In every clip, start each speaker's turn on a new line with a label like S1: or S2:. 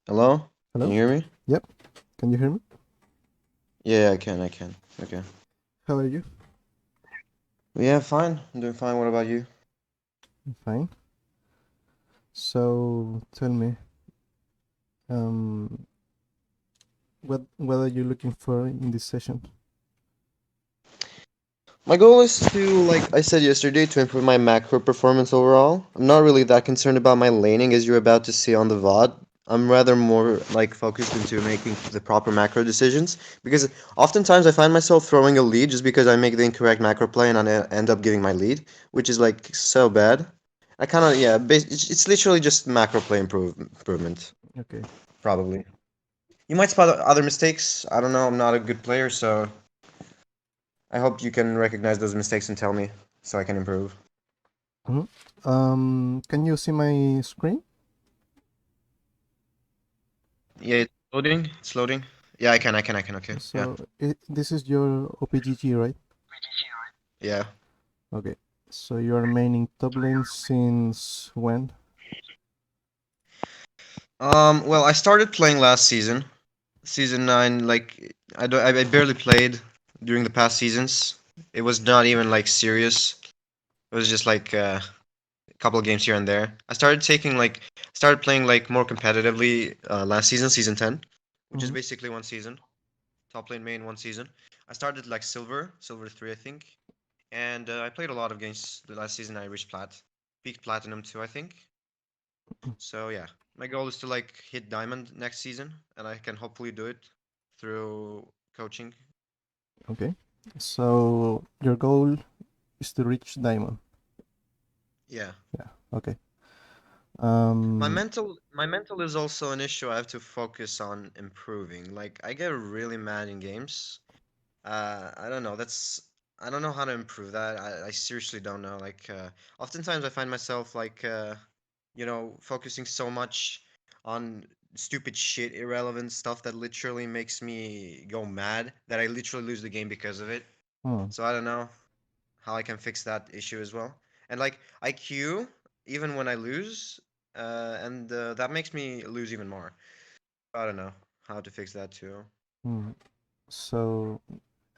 S1: Hello? Can
S2: Hello?
S1: you hear me?
S2: Yep. Can you hear me?
S1: Yeah, I can. Okay.
S2: How are you?
S1: Yeah, fine. I'm doing fine. What about you?
S2: I'm fine. So tell me, um, what are you looking for in this session?
S1: My goal is to, like I said yesterday, to improve my macro performance overall. I'm not really that concerned about my laning as you're about to see on the VoD. I'm rather more like focused into making the proper macro decisions because oftentimes I find myself throwing a lead just because I make the incorrect macro play and I end up giving my lead, which is like so bad. I kind of yeah, it's literally just macro play improvement
S2: Okay.
S1: probably. You might spot other mistakes. I don't know. I'm not a good player, so I hope you can recognize those mistakes and tell me so I can improve.
S2: Mhm. Can you see my screen?
S1: Yeah, it's loading. It's loading. Yeah, I can. Okay. Yeah.
S2: So this is your OPGG, right?
S1: Yeah.
S2: Okay. So you are maining top lane since when?
S1: Well, I started playing last season, season 9. Like, I barely played during the past seasons. It was not even like serious. It was just like a couple of games here and there. Started playing like more competitively last season, season 10, which is
S2: Mm-hmm.
S1: basically one season. Top lane main one season. I started like silver 3, I think, and I played a lot of games. The last season I reached peaked platinum 2, I think. So yeah, my goal is to like hit diamond next season, and I can hopefully do it through coaching.
S2: Okay. So your goal is to reach diamond.
S1: Yeah,
S2: Yeah. Okay.
S1: my
S2: Um.
S1: mental my mental is also an issue. I have to focus on improving. Like I get really mad in games. I don't know. I don't know how to improve that. I seriously don't know. Like, oftentimes I find myself like, focusing so much on stupid shit, irrelevant stuff that literally makes me go mad that I literally lose the game because of it.
S2: hmm.
S1: So I don't know how I can fix that issue as well. And like IQ, even when I lose, and that makes me lose even more. I don't know how to fix that too.
S2: Hmm. So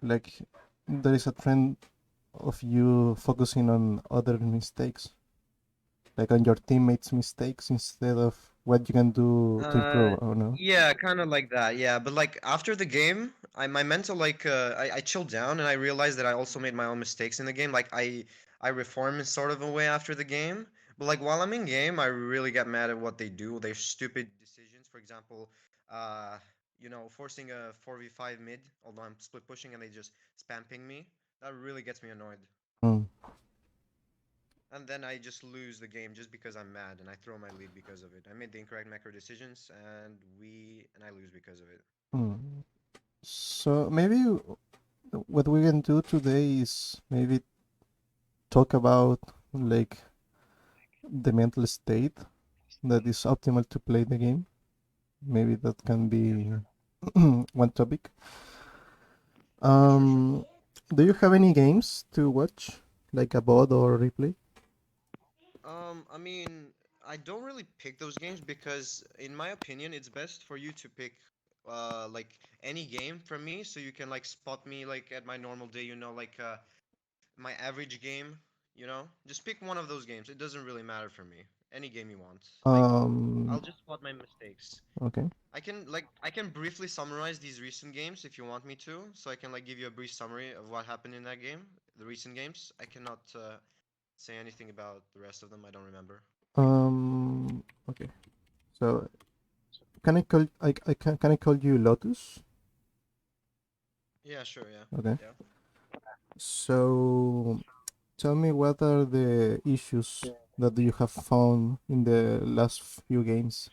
S2: like there is a trend of you focusing on other mistakes, like on your teammates' mistakes instead of what you can do to
S1: Uh,
S2: improve, or no?
S1: yeah, kind of like that. Yeah, but like after the game, my mental like I chilled down and I realized that I also made my own mistakes in the game. Like I reform in sort of a way after the game. But like while I'm in game, I really get mad at what they do. Their stupid decisions. For example, uh, forcing a 4v5 mid, although I'm split pushing and they just spam ping me. That really gets me annoyed.
S2: Hmm.
S1: And then I just lose the game just because I'm mad and I throw my lead because of it. I made the incorrect macro decisions and I lose because of it.
S2: Hmm. So maybe what we can do today is maybe talk about like the mental state that is optimal to play the game. Maybe that can be one topic.
S1: Sure, sure.
S2: Um, do you have any games to watch, like a VOD or replay?
S1: I mean, I don't really pick those games because, in my opinion, it's best for you to pick, like any game from me, so you can like spot me like at my normal day. Like my average game. Just pick one of those games. It doesn't really matter for me. Any game you want. Like,
S2: Um,
S1: I'll just spot my mistakes.
S2: okay.
S1: I can briefly summarize these recent games if you want me to, so I can like give you a brief summary of what happened in that game, the recent games. I cannot say anything about the rest of them. I don't remember.
S2: Okay. So can I call you Lotus?
S1: Yeah, sure, yeah.
S2: Okay.
S1: Yeah.
S2: So tell me what are the issues that you have found in the last few games?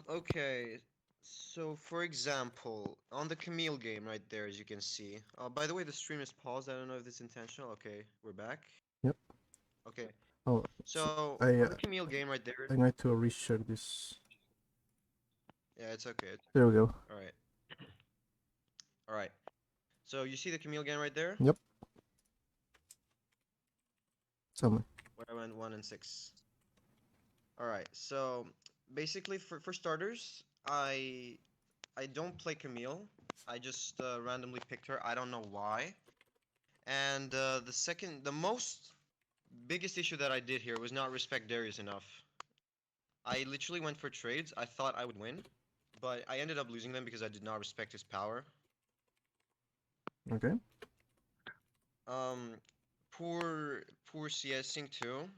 S1: Okay. So, for example, on the Camille game right there, as you can see. By the way, the stream is paused. I don't know if it's intentional. Okay, we're back.
S2: Yep.
S1: Okay.
S2: Oh, so
S1: So,
S2: I
S1: on the Camille game right there.
S2: I'm going to reshare this.
S1: Yeah, it's okay.
S2: There we go.
S1: All right. All right. So, you see the Camille game right there?
S2: Yep. Tell me.
S1: Where I went 1 and 6. All right. So basically, for starters, I don't play Camille. I just randomly picked her. I don't know why. And the most biggest issue that I did here was not respect Darius enough. I literally went for trades. I thought I would win, but I ended up losing them because I did not respect his power.
S2: Okay.
S1: Um, poor CSing too.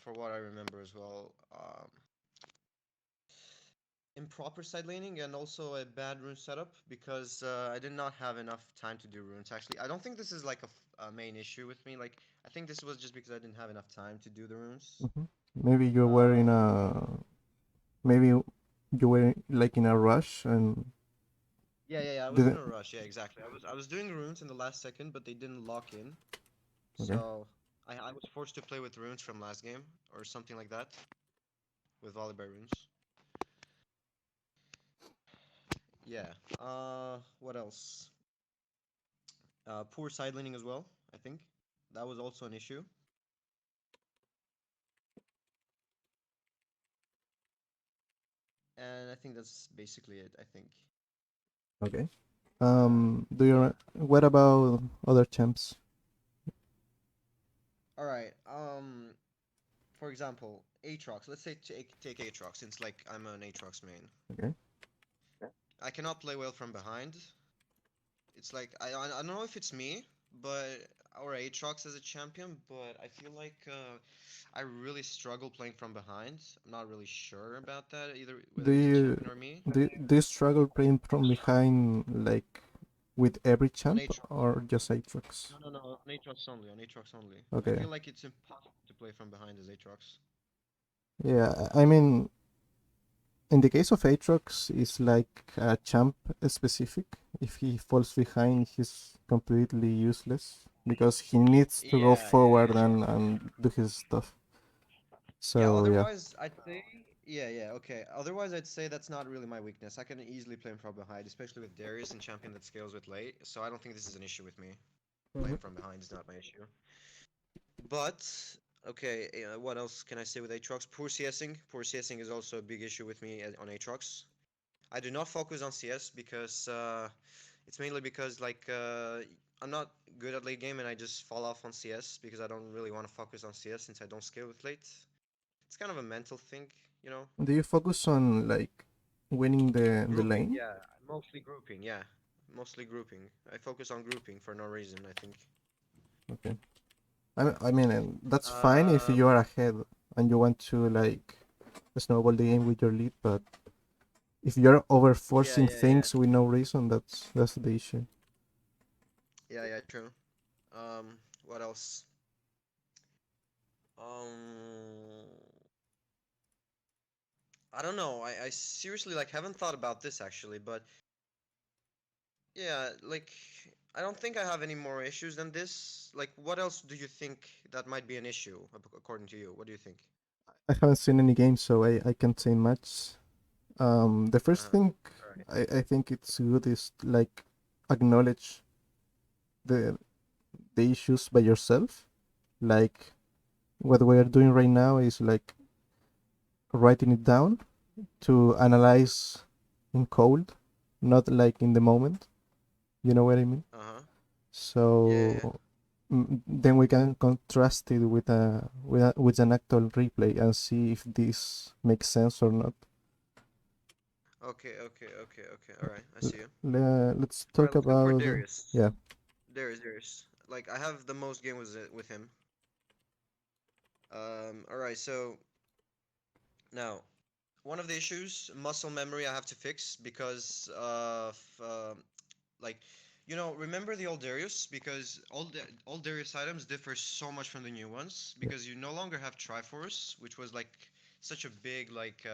S1: For what I remember as well. Improper side laning and also a bad rune setup because I did not have enough time to do runes. Actually, I don't think this is like a main issue with me. Like, I think this was just because I didn't have enough time to do the runes.
S2: Hmm. Maybe you were in
S1: Um,
S2: a maybe you were like in a rush and
S1: yeah. I was in
S2: didn't.
S1: a rush. Yeah, exactly. I was doing the runes in the last second, but they didn't lock in.
S2: Okay.
S1: So I was forced to play with runes from last game or something like that with volleyball runes. Yeah. What else? Poor side laning as well. I think that was also an issue. And I think that's basically it, I think.
S2: Okay.
S1: Uh,
S2: Do you?
S1: yeah.
S2: What about other champs?
S1: All right. For example, Aatrox. Let's say take Aatrox since like I'm an Aatrox main.
S2: Okay.
S1: I cannot play well from behind. It's like I don't know if it's me, but or Aatrox as a champion, but I feel like I really struggle playing from behind. I'm not really sure about that either,
S2: Do
S1: whether it's a
S2: you
S1: champion or me.
S2: do you struggle playing from behind like with every
S1: On
S2: champ
S1: Aatrox.
S2: or just Aatrox?
S1: No. On Aatrox only. On Aatrox only. I
S2: Okay.
S1: feel like it's impossible to play from behind as Aatrox.
S2: Yeah, I mean, in the case of Aatrox, it's like a champ specific. If he falls behind, he's completely useless because he needs to go forward
S1: Yeah.
S2: and do his stuff.
S1: Yeah,
S2: So yeah.
S1: otherwise I'd say okay. Otherwise I'd say that's not really my weakness. I can easily play him from behind, especially with Darius and champion that scales with late. So I don't think this is an issue with me. Playing
S2: Mhm.
S1: from behind is not my issue. But okay, what else can I say with Aatrox? Poor CSing. Poor CSing is also a big issue with me on Aatrox. I do not focus on CS because it's mainly because like I'm not good at late game and I just fall off on CS because I don't really want to focus on CS since I don't scale with late. It's kind of a mental thing, you know.
S2: Do you focus on like winning the
S1: Grouping,
S2: lane?
S1: yeah, mostly grouping, yeah, mostly grouping. I focus on grouping for no reason, I think.
S2: Okay. I mean, and that's fine if you are
S1: Um,
S2: ahead and you want to like snowball the game with your lead, but if you're over forcing
S1: yeah,
S2: things with no reason, that's the issue.
S1: true. What else? Um, I don't know. I seriously like haven't thought about this actually, but yeah, like I don't think I have any more issues than this. Like, what else do you think that might be an issue according to you? What do you think?
S2: I haven't seen any games, so I can't say much. The first
S1: Uh-huh.
S2: thing
S1: All right.
S2: I think it's good is like acknowledge the the issues by yourself. Like what we are doing right now is like writing it down to analyze in cold, not like in the moment. You know what I mean?
S1: Uh-huh. Yeah.
S2: So then we can contrast it with with an actual replay and see if this makes sense or not.
S1: Okay. All right. I see you.
S2: Let's
S1: All right,
S2: talk
S1: let's go for
S2: about
S1: Darius.
S2: yeah.
S1: Darius. Like I have the most game with him. All right. So now one of the issues, muscle memory, I have to fix because of like, remember the old Darius because old Darius items differ so much from the new ones
S2: Yeah.
S1: because you no longer have Triforce, which was like such a big like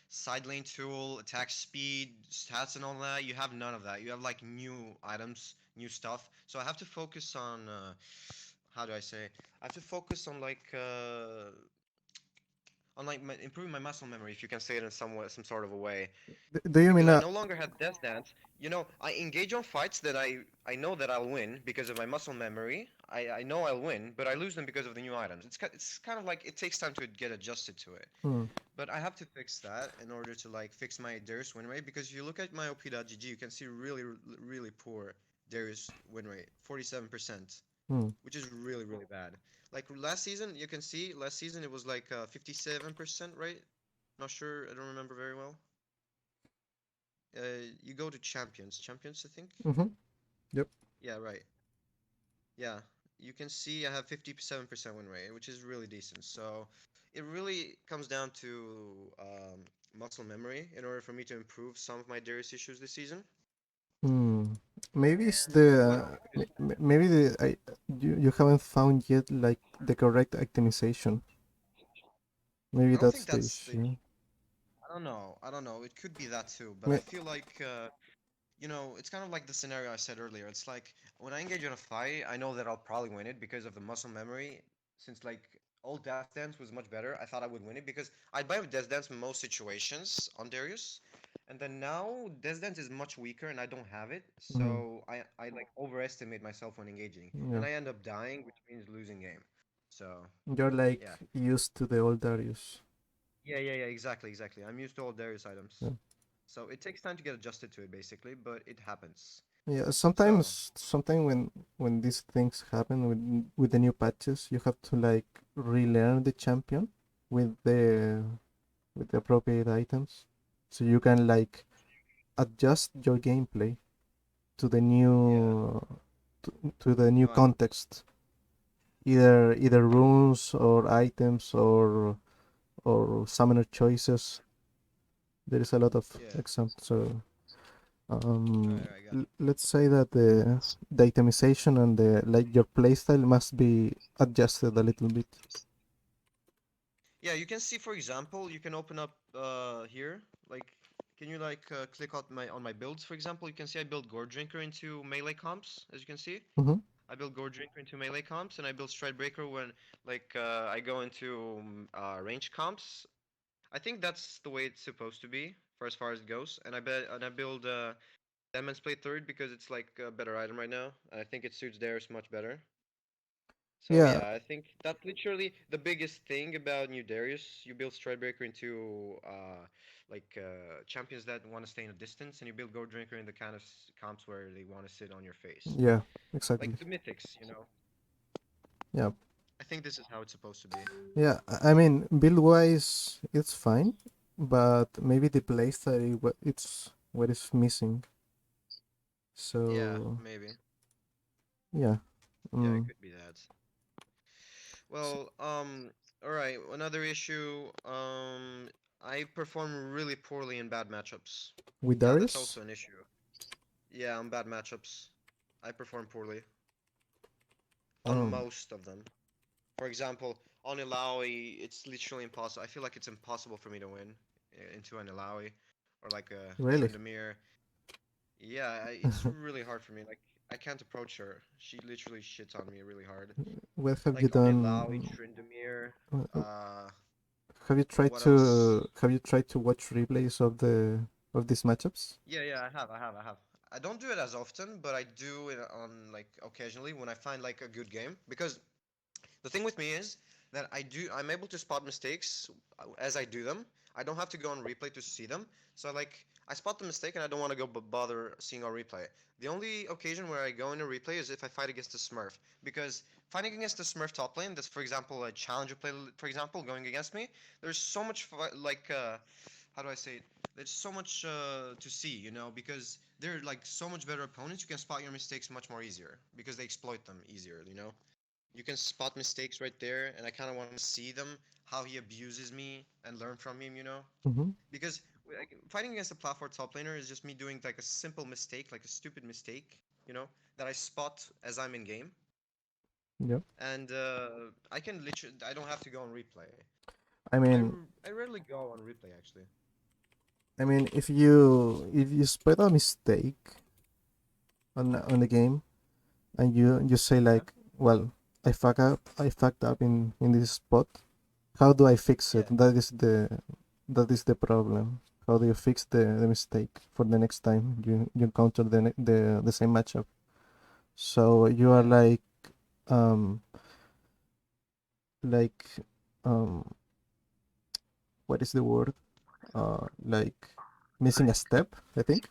S1: side lane tool, attack speed, stats, and all that. You have none of that. You have like new items, new stuff. So I have to focus on how do I say? I have to focus on like on like improving my muscle memory, if you can say it in some sort of a way,
S2: Do you mean
S1: because I no longer have death dance. You know, I engage on fights that I know that I'll win because of my muscle memory. I know I'll win, but I lose them because of the new items. It's kind of like it takes time to get adjusted to it.
S2: hmm,
S1: But I have to fix that in order to like fix my Darius win rate, because if you look at my op.gg, you can see really poor Darius win rate, 47%,
S2: hmm,
S1: which is really bad. Like last season, you can see last season it was like 57%, right? Not sure, I don't remember very well. You go to champions, I think.
S2: mm-hmm, yep.
S1: Yeah, right. Yeah, you can see I have 57% win rate, which is really decent. So it really comes down to muscle memory in order for me to improve some of my Darius issues this season.
S2: Hmm. Maybe it's
S1: And what?
S2: maybe you haven't found yet like the correct optimization. Maybe
S1: I don't
S2: that's
S1: think
S2: the
S1: that's the.
S2: issue.
S1: I don't know. I don't know. It could be that too, but I
S2: May-
S1: feel like it's kind of like the scenario I said earlier. It's like when I engage in a fight, I know that I'll probably win it because of the muscle memory. Since like old Death Dance was much better, I thought I would win it because I'd buy Death Dance in most situations on Darius. And then now Death Dance is much weaker and I don't have it.
S2: mhm,
S1: So I like overestimate myself when engaging.
S2: yeah.
S1: And I end up dying, which means losing game. So
S2: You're like
S1: yeah.
S2: used to the old Darius.
S1: Yeah, exactly. I'm used to all Darius items.
S2: Yeah.
S1: So it takes time to get adjusted to it basically, but it happens.
S2: Yeah,
S1: So
S2: sometimes when these things happen with the new patches, you have to like relearn the champion with the appropriate items, so you can like adjust your gameplay to the
S1: yeah,
S2: to the new
S1: new items.
S2: context, either runes or items or summoner choices. There is a lot of
S1: Yeah.
S2: examples. So
S1: I got
S2: let's say that the itemization and the like your playstyle must be adjusted a little bit.
S1: Yeah, you can see, for example, you can open up here. Like, can you like click on my builds, for example? You can see I build Gore Drinker into melee comps, as you can see.
S2: Mm-hmm.
S1: I build Gore Drinker into melee comps, and I build Stride Breaker when like I go into range comps. I think that's the way it's supposed to be for as far as it goes. And I build Demon's Play third because it's like a better item right now, and I think it suits theirs much better. So
S2: Yeah,
S1: yeah, I think that's literally the biggest thing about New Darius. You build Stridebreaker into champions that want to stay in a distance, and you build Gold Drinker in the kind of comps where they want to sit on your face,
S2: yeah, exactly.
S1: like the mythics.
S2: Yeah,
S1: I think this is how it's supposed to be.
S2: yeah. I mean, build wise, it's fine, but maybe the playstyle it's what is missing.
S1: Yeah,
S2: So
S1: maybe.
S2: yeah.
S1: Yeah, it
S2: Mm.
S1: could be that.
S2: So
S1: Well, all right. Another issue. I perform really poorly in bad matchups.
S2: with
S1: Yeah, that's
S2: Darius,
S1: also an issue. Yeah, on bad matchups, I perform poorly on
S2: um,
S1: most of them. For example, on Illaoi, it's literally impossible. I feel like it's impossible for me to win into an Illaoi or like a
S2: really,
S1: Tryndamere. Yeah, it's really hard for me. Like I can't approach her. She literally shits on me really hard.
S2: what have you
S1: Like on Illaoi,
S2: done?
S1: Tryndamere.
S2: Uh,
S1: Uh,
S2: have
S1: what else?
S2: you tried to watch replays of these matchups?
S1: Yeah, I have. I don't do it as often, but I do it on like occasionally when I find like a good game. Because the thing with me is that I'm able to spot mistakes as I do them. I don't have to go on replay to see them. So like I spot the mistake and I don't want to go bother seeing on replay. The only occasion where I go into replay is if I fight against a Smurf, because fighting against a Smurf top lane, that's for example a challenger play, for example, going against me. There's so much how do I say it? There's so much to see, because they're like so much better opponents. You can spot your mistakes much more easier because they exploit them easier. You can spot mistakes right there, and I kind of want to see them, how he abuses me, and learn from him.
S2: Mm-hmm.
S1: Because fighting against a platform top laner is just me doing like a simple mistake, like a stupid mistake, that I spot as I'm in game,
S2: Yeah.
S1: and I don't have to go on replay.
S2: I mean,
S1: I rarely go on replay actually.
S2: if you spot a mistake on the game and you say
S1: Yeah.
S2: like, well, I fucked up in this spot. How do I fix it?
S1: Yeah.
S2: That is the problem. How do you fix the mistake for the next time you encounter the same matchup? So you are
S1: Yeah.
S2: um like um what is the word? Like missing a step, I think.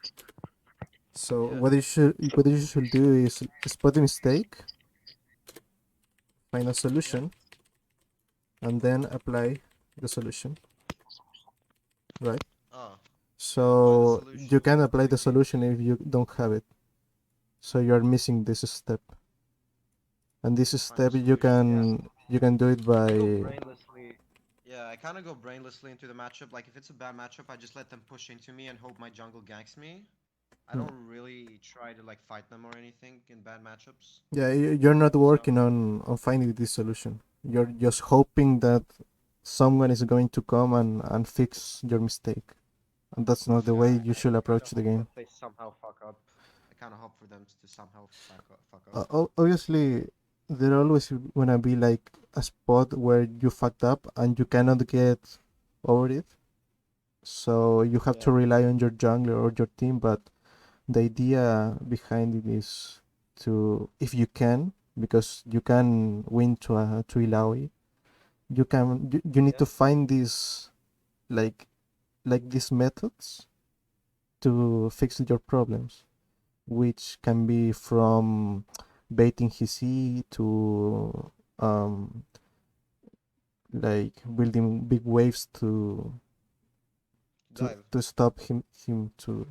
S2: So
S1: Yeah.
S2: what you should do is spot the mistake, find a
S1: Yeah.
S2: solution, and then apply the solution, right?
S1: Ah. Apply the
S2: So
S1: solution
S2: you can
S1: to
S2: apply
S1: the
S2: the
S1: game.
S2: solution if you don't have it. So you are missing this step, and this
S1: Find the
S2: step you
S1: solution. Yeah.
S2: can you can do it
S1: I go
S2: by
S1: brainlessly. Yeah, I kind of go brainlessly into the matchup. Like if it's a bad matchup, I just let them push into me and hope my jungle ganks me. I
S2: hmm.
S1: don't really try to like fight them or anything in bad matchups.
S2: Yeah, you're not
S1: So
S2: working on finding this solution. You're just hoping that someone is going to come and fix your mistake. And that's not the
S1: yeah,
S2: way
S1: I,
S2: you should
S1: I kind
S2: approach
S1: of
S2: the
S1: hope that
S2: game.
S1: they somehow fuck up. I kind of hope for them to somehow fuck up.
S2: Obviously, there always gonna be like a spot where you fucked up and you cannot get over it. So you have to
S1: Yeah.
S2: rely on your jungler or your team. But the idea behind it is to, if you can, because you can win to Illaoi, you need
S1: Yeah.
S2: to find these like these methods to fix your problems, which can be from baiting his E to um, like building big waves
S1: Dive.
S2: to stop him to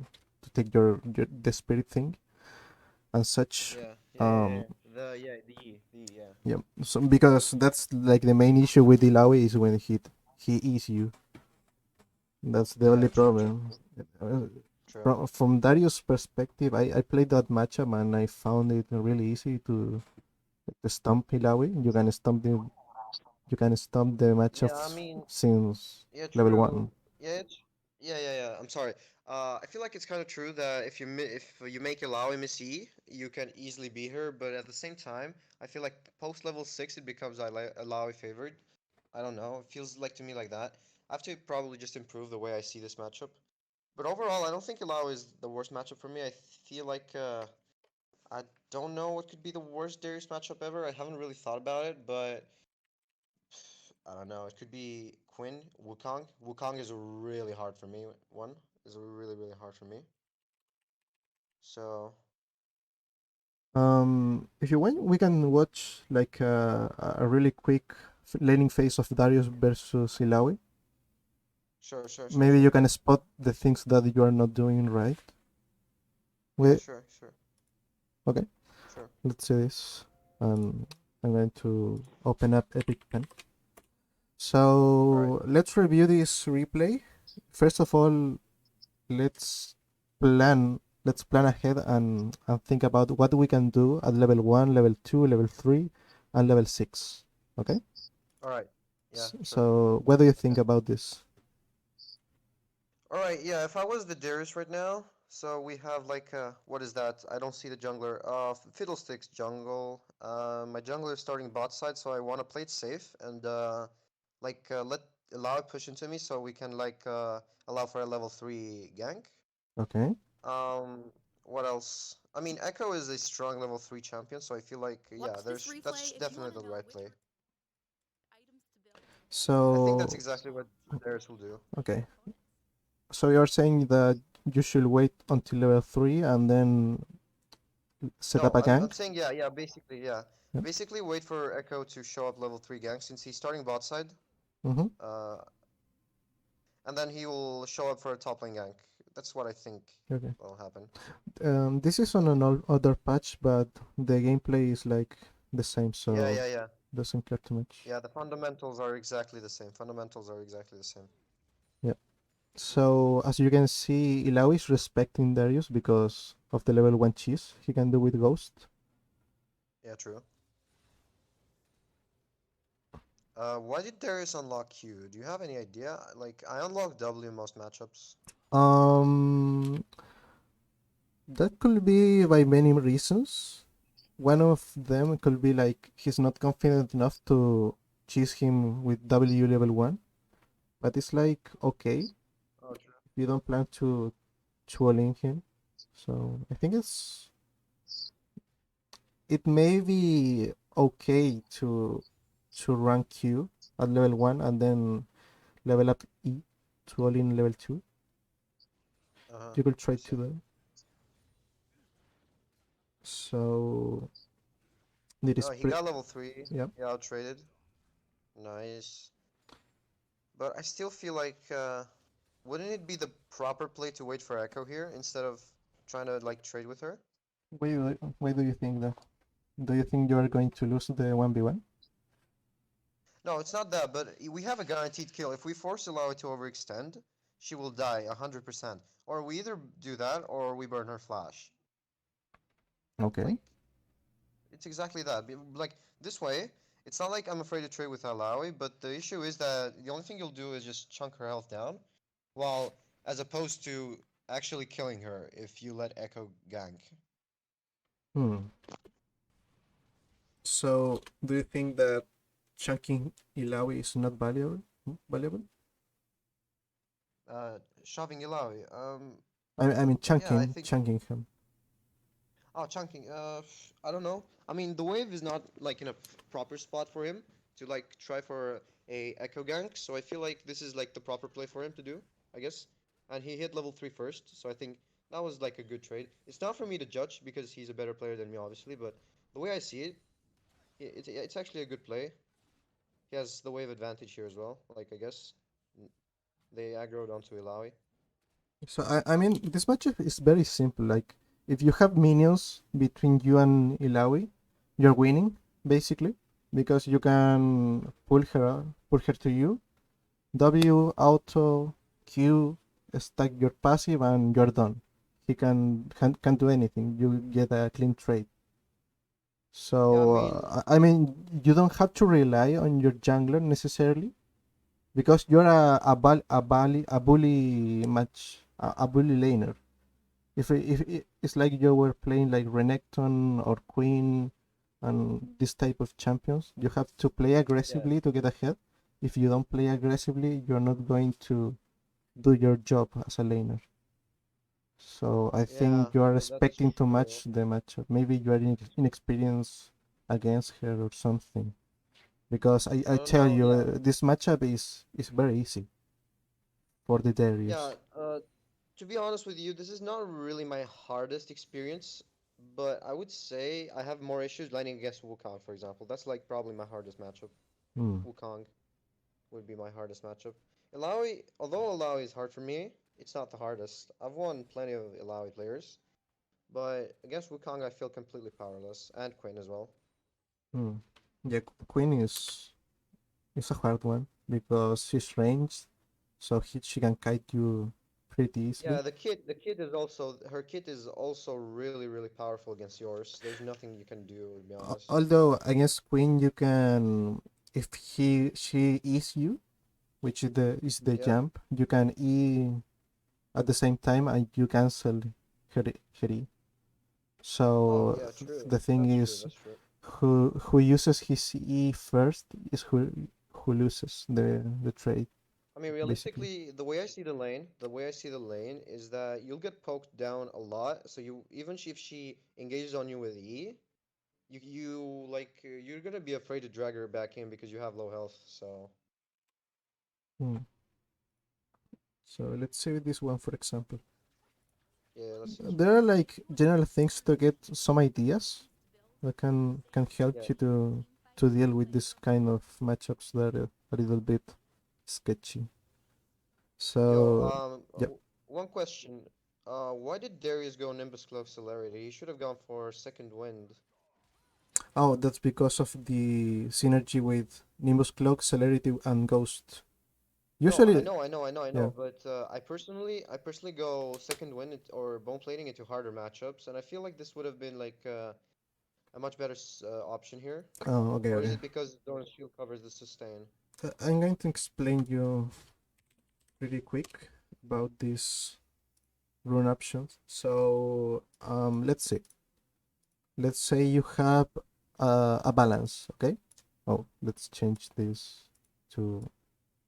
S2: take your the spirit thing and such.
S1: Yeah. Yeah. Yeah.
S2: Um,
S1: Yeah. The yeah.
S2: yeah, so because that's like the main issue with Illaoi is when he eats you. That's the only
S1: Yeah. True. True.
S2: problem. Uh,
S1: True.
S2: from Darius' perspective, I played that matchup and I found it really easy to stomp Illaoi. You can stomp the
S1: Yeah. I
S2: matchups
S1: mean,
S2: since
S1: yeah.
S2: level one.
S1: True. Yeah. Yeah. I'm sorry. I feel like it's kind of true that if you make Illaoi Miss E, you can easily beat her. But at the same time, I feel like post level 6 it becomes Illaoi favored. I don't know. It feels like to me like that. I have to probably just improve the way I see this matchup. But overall, I don't think Illaoi is the worst matchup for me. I feel like I don't know what could be the worst Darius matchup ever. I haven't really thought about it, but I don't know. It could be Quinn, Wukong. Wukong is really hard for me. One is really hard for me. So
S2: If you want, we can watch like a really quick laning phase of Darius versus Illaoi. Maybe
S1: sure.
S2: you can spot the things that you are not doing right.
S1: Yeah,
S2: Wait,
S1: sure,
S2: okay,
S1: sure.
S2: let's see this. I'm going to open up Epic Pen.
S1: All right.
S2: So let's review this replay. First of all, let's let's plan ahead and think about what we can do at level 1, level 2, level 3, and level 6. Okay?
S1: All right. Yeah, sure.
S2: So what do you think
S1: Yeah.
S2: about this?
S1: All right. Yeah. If I was the Darius right now, so we have like what is that? I don't see the jungler. Fiddlesticks jungle. My jungler is starting bot side, so I want to play it safe and let allow it push into me, so we can allow for a level 3 gank.
S2: Okay.
S1: Um, what else? I mean, Echo is a strong level 3 champion, so I feel like yeah,
S3: Watch this
S1: that's
S3: replay if you want
S1: definitely
S3: to
S1: the
S3: know
S1: right
S3: which
S1: play.
S3: items to build.
S1: I think that's
S2: So
S1: exactly what Darius will do.
S2: okay. So you're saying that you should wait until level 3 and then set up
S1: No,
S2: a
S1: I'm
S2: gank?
S1: saying basically
S2: Yep.
S1: basically wait for Echo to show up level 3 gank since he's starting bot side.
S2: Mm-hmm.
S1: Uh, and then he will show up for a top lane gank. That's what I think
S2: Okay.
S1: will happen.
S2: This is on another patch, but the gameplay is like the same, so
S1: Yeah.
S2: doesn't care too much.
S1: Yeah, the fundamentals are exactly the same. Fundamentals are exactly the same.
S2: Yeah. So as you can see, Illaoi is respecting Darius because of the level 1 cheese he can do with Ghost.
S1: Yeah, true. Why did Darius unlock Q? Do you have any idea? Like, I unlock W in most matchups.
S2: Um, that could be by many reasons. One of them could be like he's not confident enough cheese him with W level 1, but it's like okay
S1: Oh, true.
S2: if you don't plan to all-in him. So I think it may be okay to rank Q at level 1 and then level up E to all-in level 2.
S1: Uh-huh.
S2: You could try
S1: I
S2: to
S1: see.
S2: do. So did it
S1: Oh, he
S2: split?
S1: got level 3.
S2: Yeah.
S1: He out traded. Nice. But I still feel like, wouldn't it be the proper play to wait for Echo here instead of trying to like trade with her?
S2: Why do you think that? Do you think you are going to lose the 1v1?
S1: No, it's not that, but we have a guaranteed kill. If we force Illaoi to overextend, she will die 100%. Or we either do that or we burn her flash.
S2: Okay.
S1: Like, it's exactly that. Like, this way, it's not like I'm afraid to trade with Illaoi, but the issue is that the only thing you'll do is just chunk her health down, while, as opposed to actually killing her if you let Echo gank.
S2: Hmm. So do you think that chunking Illaoi is not valuable?
S1: Shoving Illaoi.
S2: I mean
S1: Yeah, I think.
S2: chunking him.
S1: Oh, chunking. I don't know. I mean, the wave is not like in a proper spot for him to like try for a echo gank. So I feel like this is like the proper play for him to do, I guess. And he hit level 3 first, so I think that was like a good trade. It's not for me to judge because he's a better player than me, obviously. But the way I see it, it's actually a good play. He has the wave advantage here as well. Like I guess they aggroed onto Illaoi.
S2: So I mean this matchup is very simple. Like if you have minions between you and Illaoi, you're winning basically because you can pull her to you. W auto Q stack your passive and you're done. He can do anything. You get a clean trade.
S1: Yeah, I
S2: So
S1: mean,
S2: I mean you don't have to rely on your jungler necessarily because you're a bully a bully laner. If it's like you were playing like Renekton or Quinn and this type of champions, you have to play
S1: yeah,
S2: aggressively to get ahead. If you don't play aggressively, you're not going to do your job as a laner. So I
S1: yeah,
S2: think you are
S1: that's
S2: expecting too
S1: true.
S2: much the matchup. Maybe you are inexperienced against her or something. Because I tell
S1: No,
S2: you,
S1: yeah.
S2: this matchup is very easy for the
S1: Yeah,
S2: Darius.
S1: to be honest with you, this is not really my hardest experience, but I would say I have more issues lining against Wukong, for example. That's like probably my hardest matchup.
S2: Hmm.
S1: Wukong would be my hardest matchup. Illaoi, although Illaoi is hard for me, it's not the hardest. I've won plenty of Illaoi players, but against Wukong I feel completely powerless, and Quinn as well.
S2: Hmm. Yeah, Queen is a hard one because she's ranged, so she can kite you pretty easily.
S1: Yeah, the kit is also her kit is also really really powerful against yours. There's nothing you can do, to be honest.
S2: Although against Queen you can, if she is you, which is the
S1: Yeah.
S2: jump, you can E at the same time and you cancel her E.
S1: Oh,
S2: So
S1: yeah, true.
S2: the thing
S1: That's true.
S2: is,
S1: That's true.
S2: who uses his E first is who loses the trade
S1: I mean,
S2: basically.
S1: realistically, the way I see the lane is that you'll get poked down a lot. So you even if she engages on you with E, you're gonna be afraid to drag her back in because you have low health. So
S2: Hmm. So let's say this one for example.
S1: yeah, let's see this one.
S2: There are like general things to get some ideas that can help
S1: Yeah.
S2: you to deal with this kind of matchups that are a little bit sketchy.
S1: Yo,
S2: So yep.
S1: one question. Why did Darius go Nimbus Cloak Celerity? He should have gone for Second Wind.
S2: Oh, that's because of the synergy with Nimbus Cloak, Celerity, and Ghost.
S1: No, I
S2: Usually,
S1: know, I know, I know, I
S2: yeah.
S1: know, but I personally go Second Wind or Bone Plating into harder matchups, and I feel like this would have been like a much better option here.
S2: Oh, okay,
S1: Or is
S2: okay.
S1: it because Doran's shield covers the sustain?
S2: I'm going to explain you pretty quick about these rune options. So, let's say you have a balance, okay? Oh, let's change this to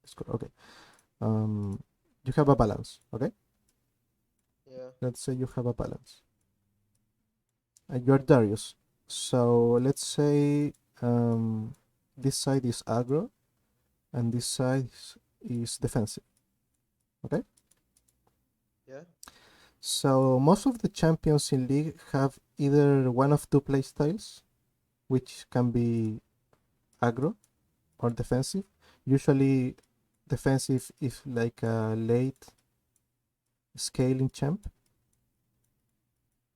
S2: Discord. Okay. You have a balance. Okay.
S1: Yeah.
S2: Let's say you have a balance. And you're Darius. So let's say this side is aggro and this side is defensive. Okay.
S1: Yeah.
S2: So most of the champions in League have either one of two playstyles, which can be aggro or defensive. Usually defensive if like a late scaling champ.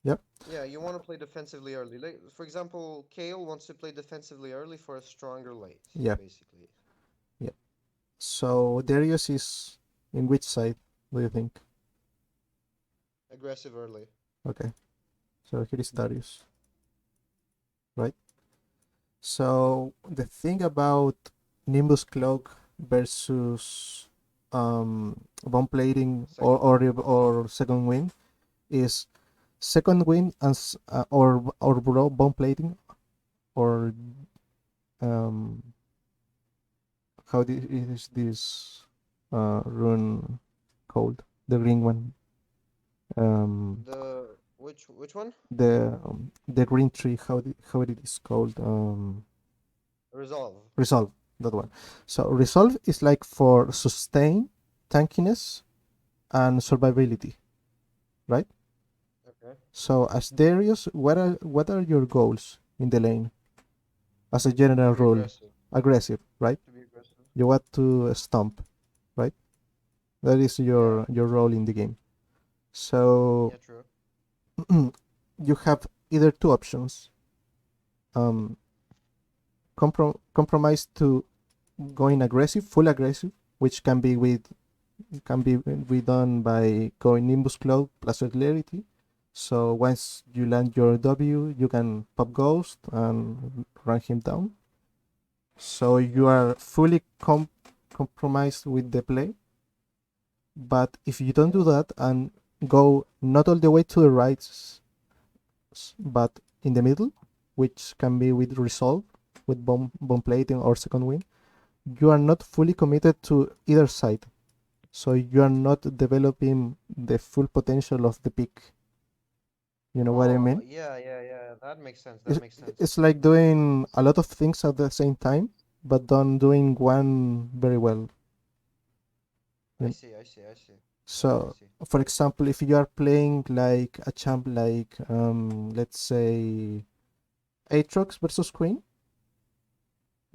S2: Yep.
S1: Yeah, you want to play defensively early. Like, for example, Kale wants to play defensively early for a stronger late,
S2: Yeah.
S1: basically.
S2: Yep. So Darius is in which side do you think?
S1: Aggressive early.
S2: Okay. So here is Darius. Right? So the thing about Nimbus Cloak versus bomb plating or second wind is second wind and or bomb plating or um how is this rune called, the green one,
S1: Which one?
S2: the green tree, how it is called,
S1: Resolve.
S2: resolve, that one. So resolve is like for sustain, tankiness, and survivability, right?
S1: Okay.
S2: So as Darius, what are your goals in the lane as a general
S1: To be
S2: rule?
S1: aggressive.
S2: Aggressive, right?
S1: To be aggressive.
S2: You want to stomp, right? That is
S1: Yeah.
S2: your role in the game. So
S1: Yeah, true.
S2: you have either two options. Um, compromise to going aggressive, full aggressive, which can be done by going Nimbus Cloud plus Celerity. So once you land your W, you can pop Ghost and run him down. So you are fully compromised with the play. But if you don't do that and go not all the way to the right, but in the middle, which can be with Resolve, with bomb plating or second win, you are not fully committed to either side. So you are not developing the full potential of the pick. You know what I mean?
S1: Yeah. That makes sense. That
S2: It's,
S1: makes sense.
S2: it's like doing a lot of things at the same time, but don't doing one very well.
S1: I
S2: You
S1: see. I see. I see. I
S2: So,
S1: see.
S2: for example, if you are playing like a champ like, let's say, Aatrox versus Queen,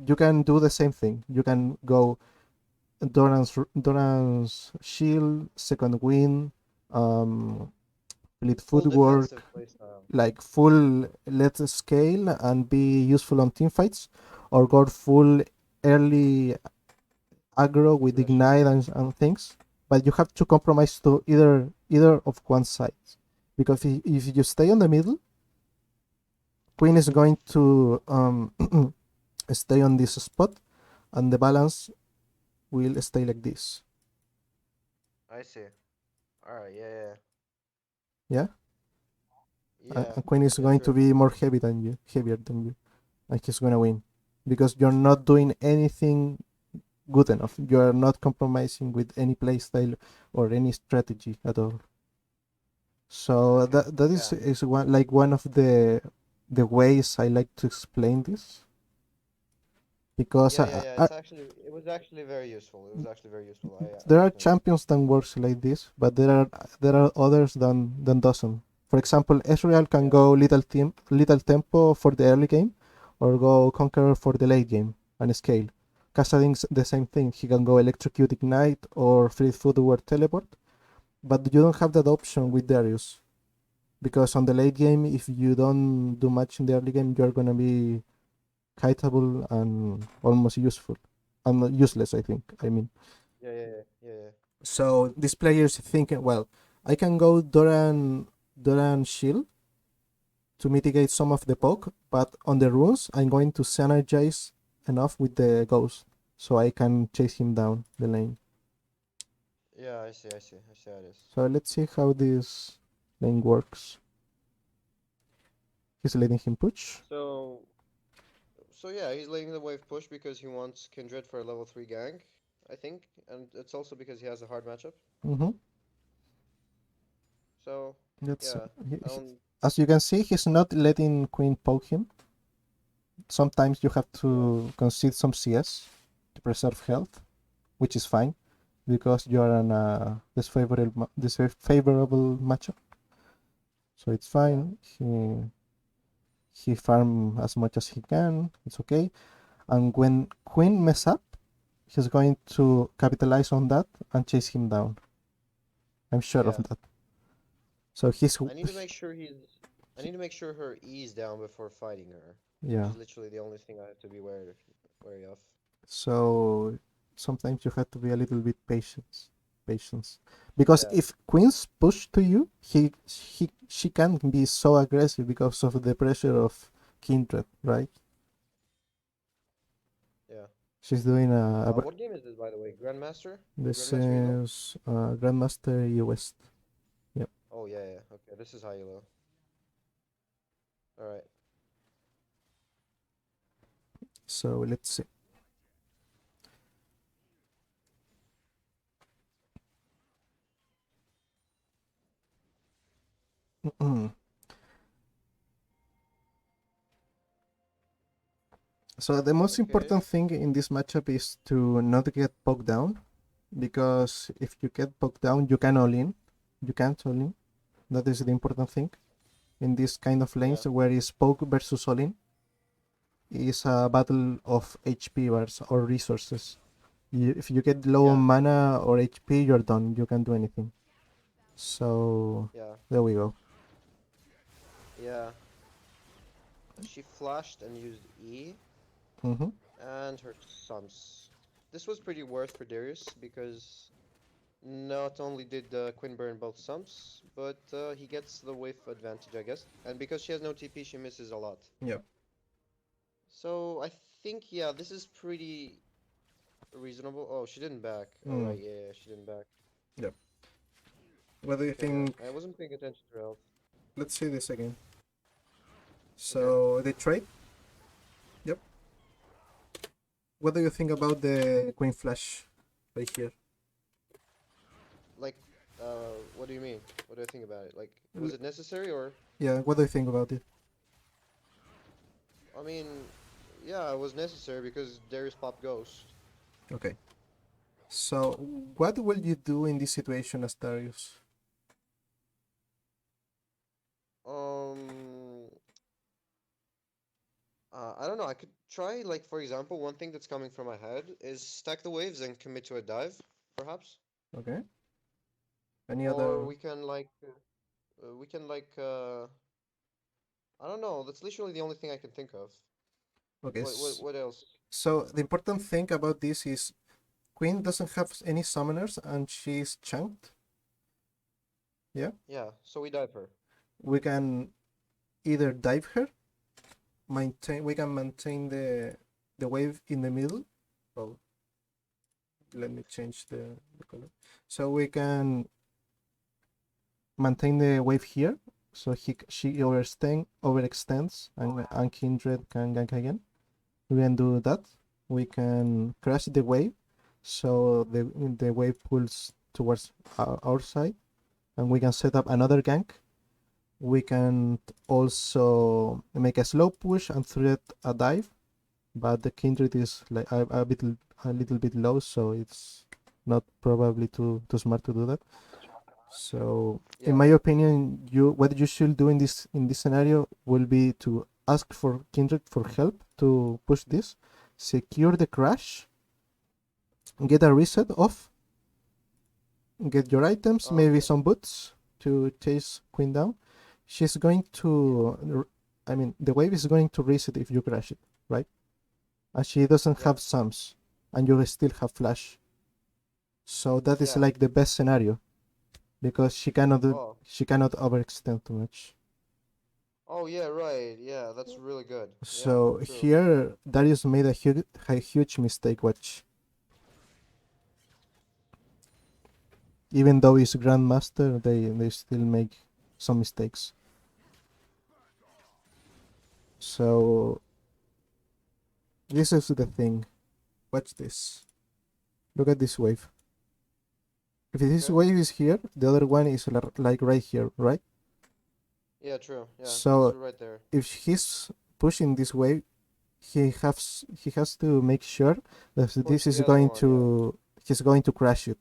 S2: you can do the same thing. You can go Doran's shield, second win, fleet
S1: Full
S2: footwork,
S1: defensive playstyle.
S2: like full let's scale and be useful on team fights, or go full early aggro with
S1: Aggression.
S2: ignite and things. But you have to compromise to either of one side, because if you stay on the middle, Queen is going to stay on this spot, and the balance will stay like this.
S1: I see. All right. Yeah.
S2: Yeah,
S1: Yeah.
S2: and Queen is
S1: Yeah.
S2: going to
S1: True.
S2: be more heavier than you, and he's gonna win because you're not doing anything good enough. You are not compromising with any playstyle or any strategy at all. So
S1: Okay.
S2: that
S1: Yeah.
S2: is one of the ways I like to explain this, because
S1: Yeah. It was actually very useful. It was actually very useful. I
S2: there are
S1: understand.
S2: champions that works like this, but there are others than doesn't. For example, Ezreal can
S1: Yeah.
S2: go little tempo for the early game, or go Conqueror for the late game and scale. Kassadin's the same thing. He can go Electrocute Ignite or Free Footwork Teleport, but you don't have that option with Darius, because on the late game, if you don't do much in the early game, you're gonna be kiteable and almost useful and useless. I mean.
S1: Yeah.
S2: So these players thinking, well, I can go Doran Shield to mitigate some of the poke, but on the runes, I'm going to synergize enough with the ghost so I can chase him down the lane.
S1: Yeah. I see. I see. I see how it is.
S2: So let's see how this lane works. He's letting him push.
S1: So So yeah, he's leading the wave push because he wants Kindred for a level 3 gank, I think, and it's also because he has a hard matchup.
S2: Mm-hmm.
S1: So
S2: That's
S1: yeah, I don't.
S2: as you can see, he's not letting Queen poke him. Sometimes you have
S1: Yeah,
S2: to concede some CS to preserve health, which is fine because you are in a disfavorable matchup. So it's
S1: yeah,
S2: fine. He farm as much as he can. It's okay. And when Queen mess up, he's going to capitalize on that and chase him down. I'm sure of
S1: yeah.
S2: that. So he's
S1: I need to make sure he's. I need to make sure her E is down before fighting her, which
S2: yeah.
S1: is literally the only thing I have to be wary of.
S2: So sometimes you have to be a little bit patience, because
S1: Yeah,
S2: if Queen's push to you, she can be so aggressive because of the pressure of Kindred, right?
S1: yeah.
S2: She's doing
S1: What game is this, by the way? Grandmaster?
S2: this
S1: Grandmaster Elo?
S2: is Grandmaster US. Yep.
S1: Oh yeah, yeah. Okay, this is High Elo. All right.
S2: So let's see. So the most
S1: Okay.
S2: important thing in this matchup is to not get poked down, because if you get poked down, you can all in. You can't all in. That is the important thing in this kind of
S1: Yeah,
S2: lanes where it's poke versus all in. Is a battle of HP bars or resources. If you get low on
S1: yeah,
S2: mana or HP, you're done. You can't do anything. So
S1: yeah,
S2: there we go.
S1: yeah. She flashed and used E
S2: Mm-hmm.
S1: and her sums. This was pretty worth for Darius because not only did Quinn burn both sums, but he gets the wave advantage, I guess. And because she has no TP, she misses a lot.
S2: Yep.
S1: So I think, yeah, this is pretty reasonable. Oh, she didn't back. Oh,
S2: Mm.
S1: right, yeah, she didn't back.
S2: Yep. What do you
S1: Okay, yeah.
S2: think?
S1: I wasn't paying attention to her health.
S2: Let's see this again.
S1: Okay.
S2: So they trade. Yep. What do you think about the Queen Flash right here?
S1: Like, what do you mean? What do I think about it? Like, was it necessary or?
S2: Yeah. What do you think about it?
S1: I mean, yeah, it was necessary because Darius popped Ghost.
S2: Okay. So what will you do in this situation as Darius?
S1: Um, I don't know. I could try, like, for example, one thing that's coming from my head is stack the waves and commit to a dive, perhaps.
S2: Okay. Any
S1: Or
S2: other?
S1: we can like, I don't know. That's literally the only thing I can think of.
S2: Okay.
S1: What else?
S2: So the important thing about this is Queen doesn't have any summoners and she's chunked. Yeah.
S1: Yeah, so we dive her.
S2: We can either dive her, we can maintain the wave in the middle. Oh, let me change the color. So we can maintain the wave here. So she overextends and Kindred can gank again. We can do that. We can crash the wave, so the wave pulls towards our side, and we can set up another gank. We can also make a slow push and threat a dive, but the Kindred is like a little bit low, so it's not probably too smart to do that. So, in
S1: Yeah,
S2: my opinion, what you should do in this scenario will be to ask for Kindred for help to push this, secure the crash, get a reset off, get your items, maybe
S1: okay.
S2: some boots to chase Queen down. She's going to, I mean, the wave is going to reset if you crash it, right? And she doesn't
S1: Yeah,
S2: have sums, and you still have flash. So that is
S1: yeah.
S2: like the best scenario because
S1: Oh,
S2: she cannot overextend too much.
S1: oh yeah, right. Yeah, that's really good. Yeah,
S2: So
S1: true.
S2: here Darius made a huge mistake. Watch, even though he's grandmaster, they still make some mistakes. So this is the thing. Watch this. Look at this wave. If this
S1: Okay.
S2: wave is here, the other one is like right here, right?
S1: Yeah, true. Yeah,
S2: So
S1: it's right there.
S2: if he's pushing this wave, he has to make sure that
S1: Push
S2: this is
S1: the other
S2: going
S1: one,
S2: to he's going to crash it.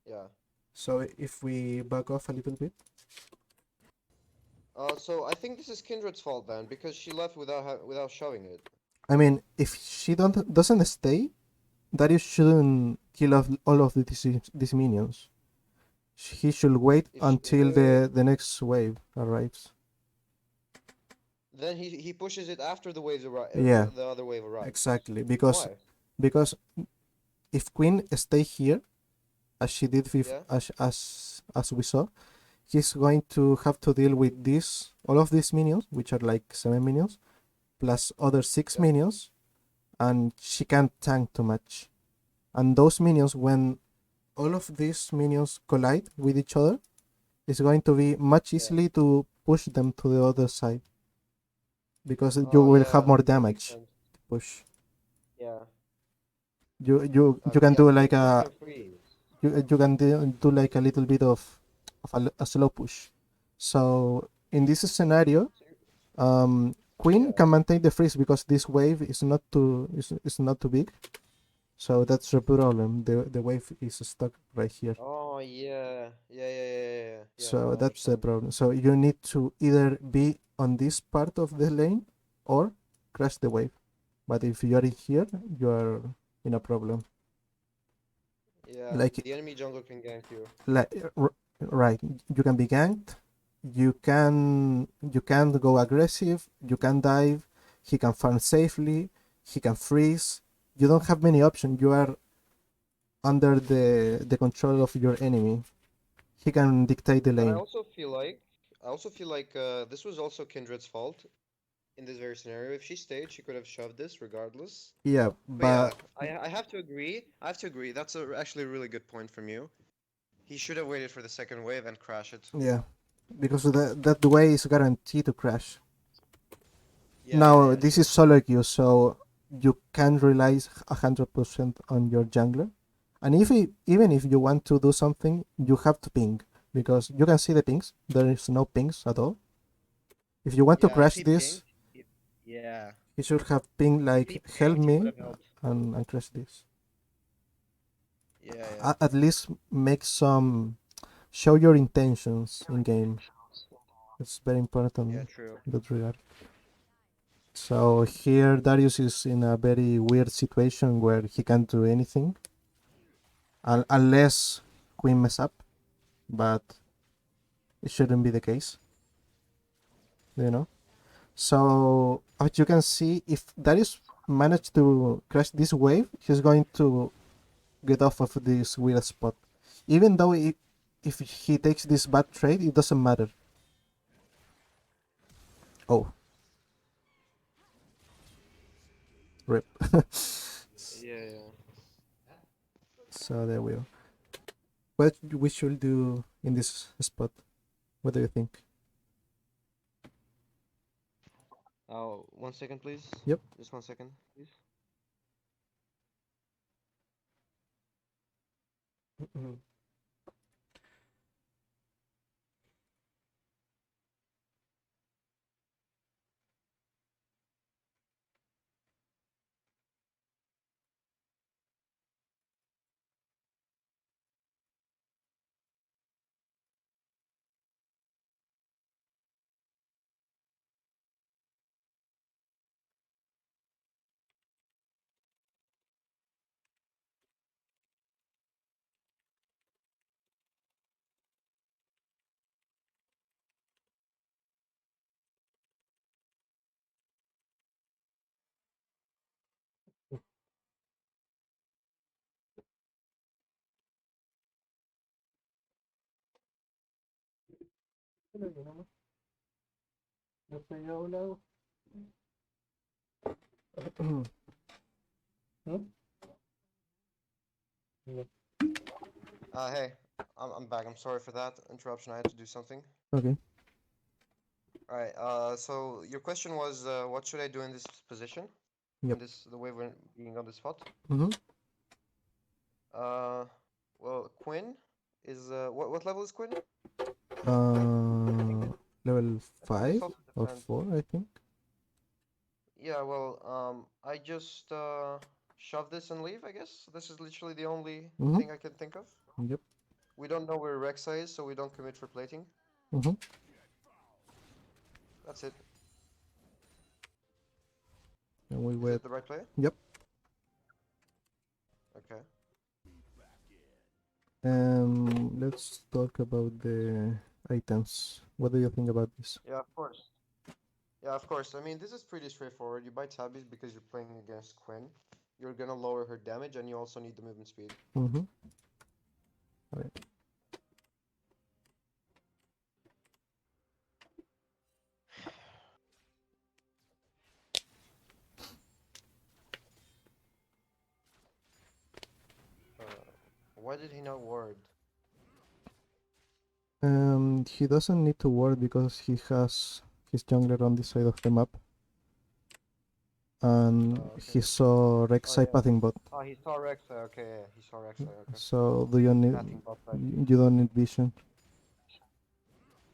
S1: yeah.
S2: So if we back off a little bit,
S1: So I think this is Kindred's fault then, because she left without shoving it.
S2: I mean, if she doesn't stay, Darius shouldn't kill off all of these minions. He should wait
S1: If she,
S2: until the next wave arrives.
S1: then he pushes it after the waves arrive.
S2: Yeah,
S1: The other wave arrives.
S2: exactly. Because
S1: Why?
S2: because if Quinn stay here, as she did
S1: Yeah.
S2: as we saw, he's going to have to deal with all of these minions, which are like 7 minions, plus other 6
S1: Yeah.
S2: minions, and she can't tank too much. And those minions, when all of these minions collide with each other, it's going to be much easily to push them to the other side, because you
S1: Oh
S2: will
S1: yeah,
S2: have more
S1: that makes
S2: damage
S1: sense.
S2: to push.
S1: Yeah.
S2: You can
S1: Yeah,
S2: do
S1: but
S2: like
S1: Kindred can freeze.
S2: you can do like a little bit of a slow push. So in this scenario, Queen
S1: Yeah.
S2: can maintain the freeze because this wave is not too big. So that's the problem. The wave is stuck right here.
S1: Oh yeah. Yeah.
S2: So
S1: I
S2: that's the
S1: understand.
S2: problem. So you need to either be on this part of the lane or crash the wave. But if you are in here, you are in a problem.
S1: Yeah,
S2: Like
S1: the enemy jungler can gank you.
S2: right, you can be ganked. You can go aggressive. You can dive. He can farm safely. He can freeze. You don't have many options. You are under the control of your enemy. He can dictate the
S1: But
S2: lane.
S1: I also feel like this was also Kindred's fault in this very scenario. If she stayed, she could have shoved this regardless.
S2: Yeah,
S1: But yeah,
S2: but
S1: I have to agree. I have to agree. That's actually a really good point from you. He should have waited for the second wave and crash it.
S2: yeah, because that way is guaranteed to crash. Now
S1: Yeah,
S2: this
S1: true.
S2: is solo queue, so you can rely 100% on your jungler. And even if you want to do something, you have to ping, because you can see the pings. There is no pings at all. If you want to
S1: Yeah, if
S2: crash
S1: he
S2: this,
S1: pinged, yeah.
S2: you should have ping
S1: If he
S2: like help
S1: pinged, he would
S2: me
S1: have helped.
S2: and crash this.
S1: Yeah.
S2: At least make some show your intentions in game. It's very important
S1: Yeah, true.
S2: in that regard. So here Darius is in a very weird situation where he can't do anything unless Queen mess up, but it shouldn't be the case, you know. So as you can see, if Darius managed to crash this wave, he's going to get off of this weird spot. Even though if he takes this bad trade, it doesn't matter. Oh, rip.
S1: Yeah.
S2: So there we go. What we should do in this spot? What do you think?
S1: Oh, 1 second, please.
S2: Yep.
S1: Just 1 second, please. Hey, I'm back. I'm sorry for that interruption. I had to do something.
S2: Okay.
S1: All right. So your question was, what should I do in this position?
S2: Yep.
S1: The wave being on the spot.
S2: Mm-hmm.
S1: Well, Quinn is what level is Quinn?
S2: Level
S1: I think he's
S2: 5
S1: also
S2: or
S1: defense.
S2: 4, I think.
S1: Yeah, well, I just shove this and leave, I guess. This is literally the only
S2: Mm-hmm.
S1: thing I can think of.
S2: Yep.
S1: We don't know where Rexa is, so we don't commit for plating.
S2: Mm-hmm.
S1: That's it.
S2: And we
S1: Is
S2: wait.
S1: it the right play?
S2: Yep.
S1: Okay.
S2: Let's talk about the items. What do you think about this?
S1: Yeah, of course. Yeah, of course. I mean, this is pretty straightforward. You buy Tabbies because you're playing against Quinn. You're gonna lower her damage, and you also need the movement speed.
S2: Mm-hmm. Alright.
S1: Why did he not ward?
S2: He doesn't need to worry because he has his jungler on this side of the map. And
S1: Okay.
S2: he saw Rek'Sai
S1: yeah.
S2: pathing bot.
S1: Oh, he saw Rexa. Okay, yeah, he saw Rexa. Okay.
S2: So do you need
S1: Pathing bot side.
S2: you don't need vision.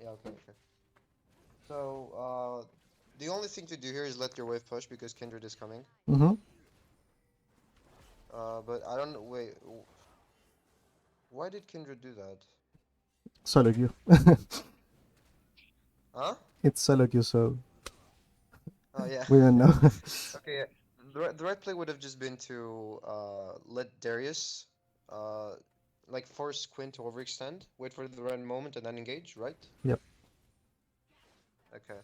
S1: Yeah, okay, okay. So, the only thing to do here is let your wave push because Kindred is coming.
S2: Mm-hmm.
S1: But I don't know. Wait, why did Kindred do that?
S2: Solo queue.
S1: Huh?
S2: It's solo queue, so
S1: Oh yeah.
S2: we don't know.
S1: Okay, yeah. The right play would have just been to let Darius like force Quinn to overextend, wait for the right moment, and then engage, right?
S2: Yep.
S1: Okay.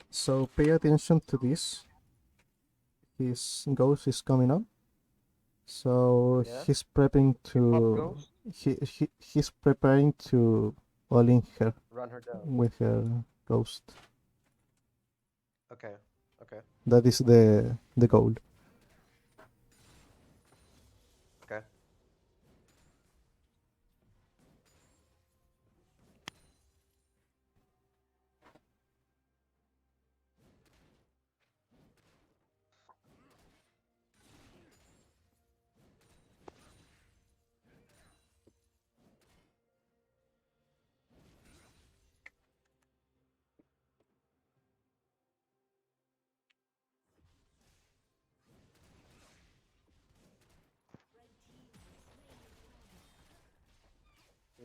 S2: So pay attention to this. His ghost is coming up. So
S1: Yeah.
S2: he's prepping
S1: Pop
S2: to
S1: Ghost,
S2: he's preparing to all in her
S1: run her down.
S2: with her ghost.
S1: Okay. Okay.
S2: That is the goal.
S1: Okay.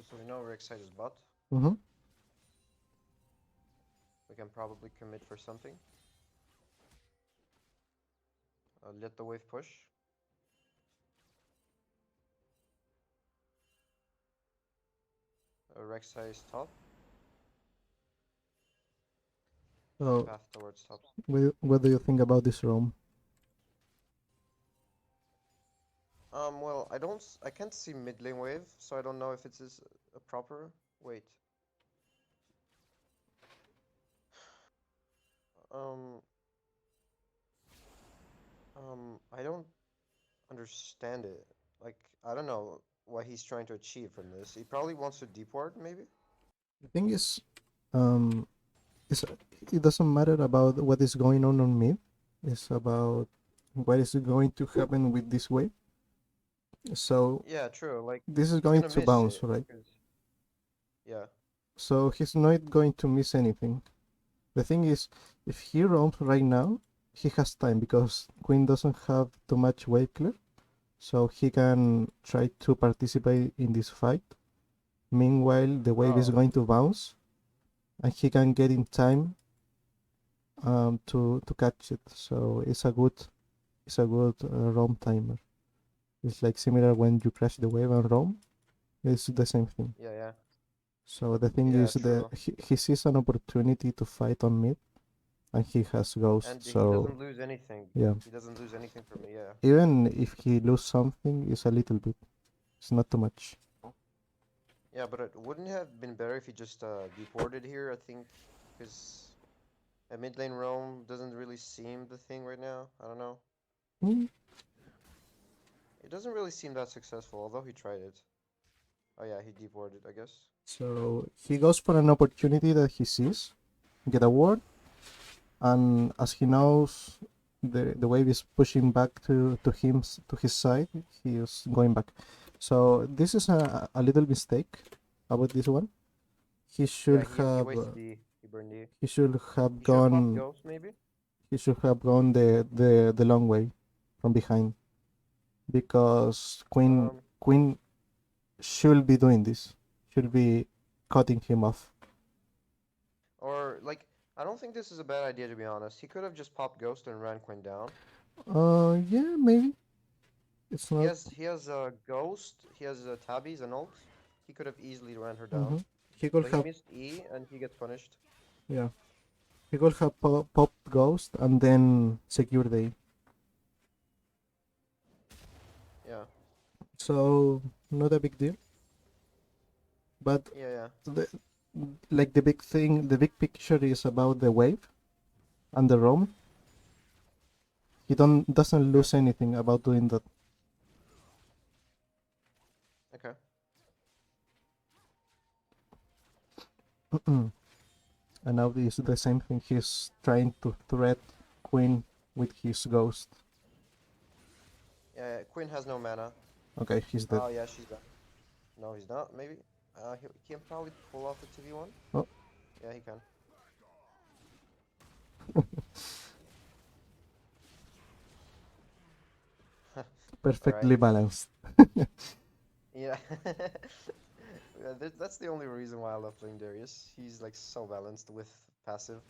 S1: So we know we're excited bot.
S2: Mm-hmm.
S1: We can probably commit for something. Let the wave push. Rexa is top.
S2: So
S1: Path towards top.
S2: what do you think about this roam?
S1: Well, I can't see mid lane wave, so I don't know if it's a proper. Wait. Um, I don't understand it. Like, I don't know what he's trying to achieve from this. He probably wants to deep ward, maybe?
S2: The thing um, is it doesn't matter about what is going on mid. It's about what is going to happen with this wave. So
S1: Yeah, true. Like,
S2: this is
S1: he's
S2: going
S1: gonna
S2: to
S1: miss
S2: bounce,
S1: it.
S2: right?
S1: Yeah.
S2: So he's not going to miss anything. The thing is, if he roams right now, he has time because Queen doesn't have too much wave clear, so he can try to participate in this fight. Meanwhile, the wave is
S1: Oh,
S2: going to bounce, and he can get in time to catch it. So it's a good roam timer. It's like similar when you crash the wave and roam. It's the same thing.
S1: yeah, yeah.
S2: So the thing
S1: Yeah,
S2: is that
S1: true.
S2: he sees an opportunity to fight on mid, and he has ghost.
S1: And he
S2: So
S1: doesn't lose anything.
S2: yeah,
S1: He doesn't lose anything from me, yeah.
S2: even if he lose something, it's a little bit. It's not too much.
S1: Yeah, but it wouldn't have been better if he just deep warded here, I think, because a mid lane roam doesn't really seem the thing right now. I don't know.
S2: Mm,
S1: It doesn't really seem that successful, although he tried it. Oh yeah, he deep warded, I guess.
S2: So he goes for an opportunity that he sees, get a ward, and as he knows the wave is pushing back to him to his side, he is going back. So this is a little mistake about this one. He should
S1: Yeah, he
S2: have
S1: wasted D. He burned D.
S2: he should have
S1: He should have popped
S2: gone
S1: Ghost, maybe?
S2: he should have gone the long way from behind, because
S1: Um,
S2: Quinn should be doing this, should be cutting him off.
S1: or, like, I don't think this is a bad idea, to be honest. He could have just popped Ghost and ran Quinn down.
S2: Yeah, maybe it's not.
S1: He has a Ghost, he has a Tabbies and ult. He could have easily ran her
S2: Mm-hmm.
S1: down.
S2: He could
S1: But he
S2: have,
S1: missed E, and he gets punished.
S2: yeah, he could have popped Ghost and then secured the.
S1: Yeah,
S2: So not a big deal. But
S1: yeah.
S2: the like the big thing, the big picture is about the wave and the roam. He doesn't lose anything about doing that.
S1: Okay.
S2: And now this the same thing. He's trying to threat Queen with his ghost.
S1: Yeah, Quinn has no mana.
S2: Okay, he's dead.
S1: Oh, yeah, she's back. No, he's not, maybe. He can probably pull off the 2v1.
S2: Oh.
S1: Yeah, he can.
S2: Perfectly balanced.
S1: Yeah. Yeah, that's the only reason why I love playing Darius. He's like so balanced with passive.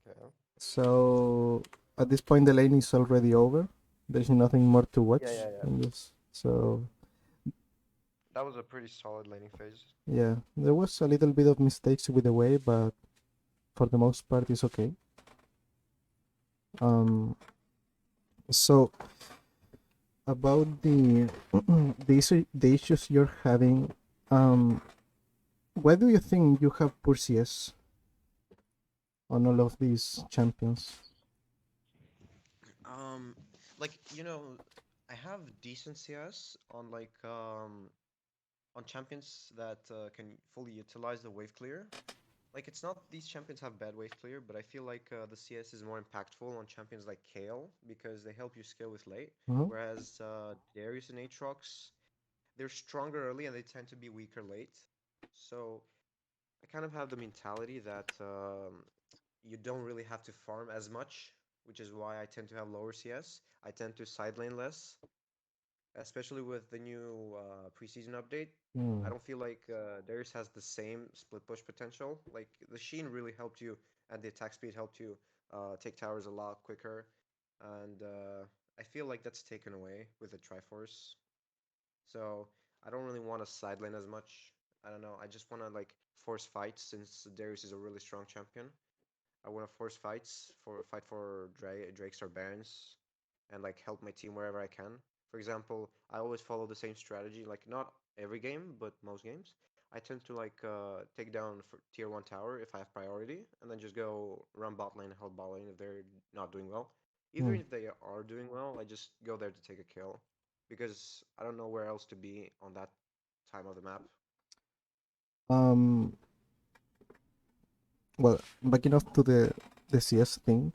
S1: Okay.
S2: So at this point the lane is already over. There's nothing more to watch.
S1: Yeah.
S2: In this. So
S1: That was a pretty solid laning phase.
S2: yeah, there was a little bit of mistakes with the wave, but for the most part it's okay. So about the the issues you're having, why do you think you have poor CS on all of these champions?
S1: Like, I have decent CS on on champions that can fully utilize the wave clear. Like, it's not these champions have bad wave clear, but I feel like the CS is more impactful on champions like Kale because they help you scale with late.
S2: Mhm.
S1: Whereas Darius and Aatrox, they're stronger early and they tend to be weaker late. So I kind of have the mentality that you don't really have to farm as much, which is why I tend to have lower CS. I tend to side lane less, especially with the new preseason update. I don't feel like Darius has the same split push potential. Like the Sheen really helped you, and the attack speed helped you take towers a lot quicker, and I feel like that's taken away with the Triforce. So I don't really want to side lane as much. I don't know. I just want to like force fights since Darius is a really strong champion. I want to force fight for Drakes or Barons, and like help my team wherever I can. For example, I always follow the same strategy. Like not every game, but most games. I tend to like take down for tier 1 tower if I have priority, and then just go run bot lane, help bot lane if they're not doing well. Even if they are doing well, I just go there to take a kill, because I don't know where else to be on that time of the map.
S2: Um, well, backing off to the CS thing,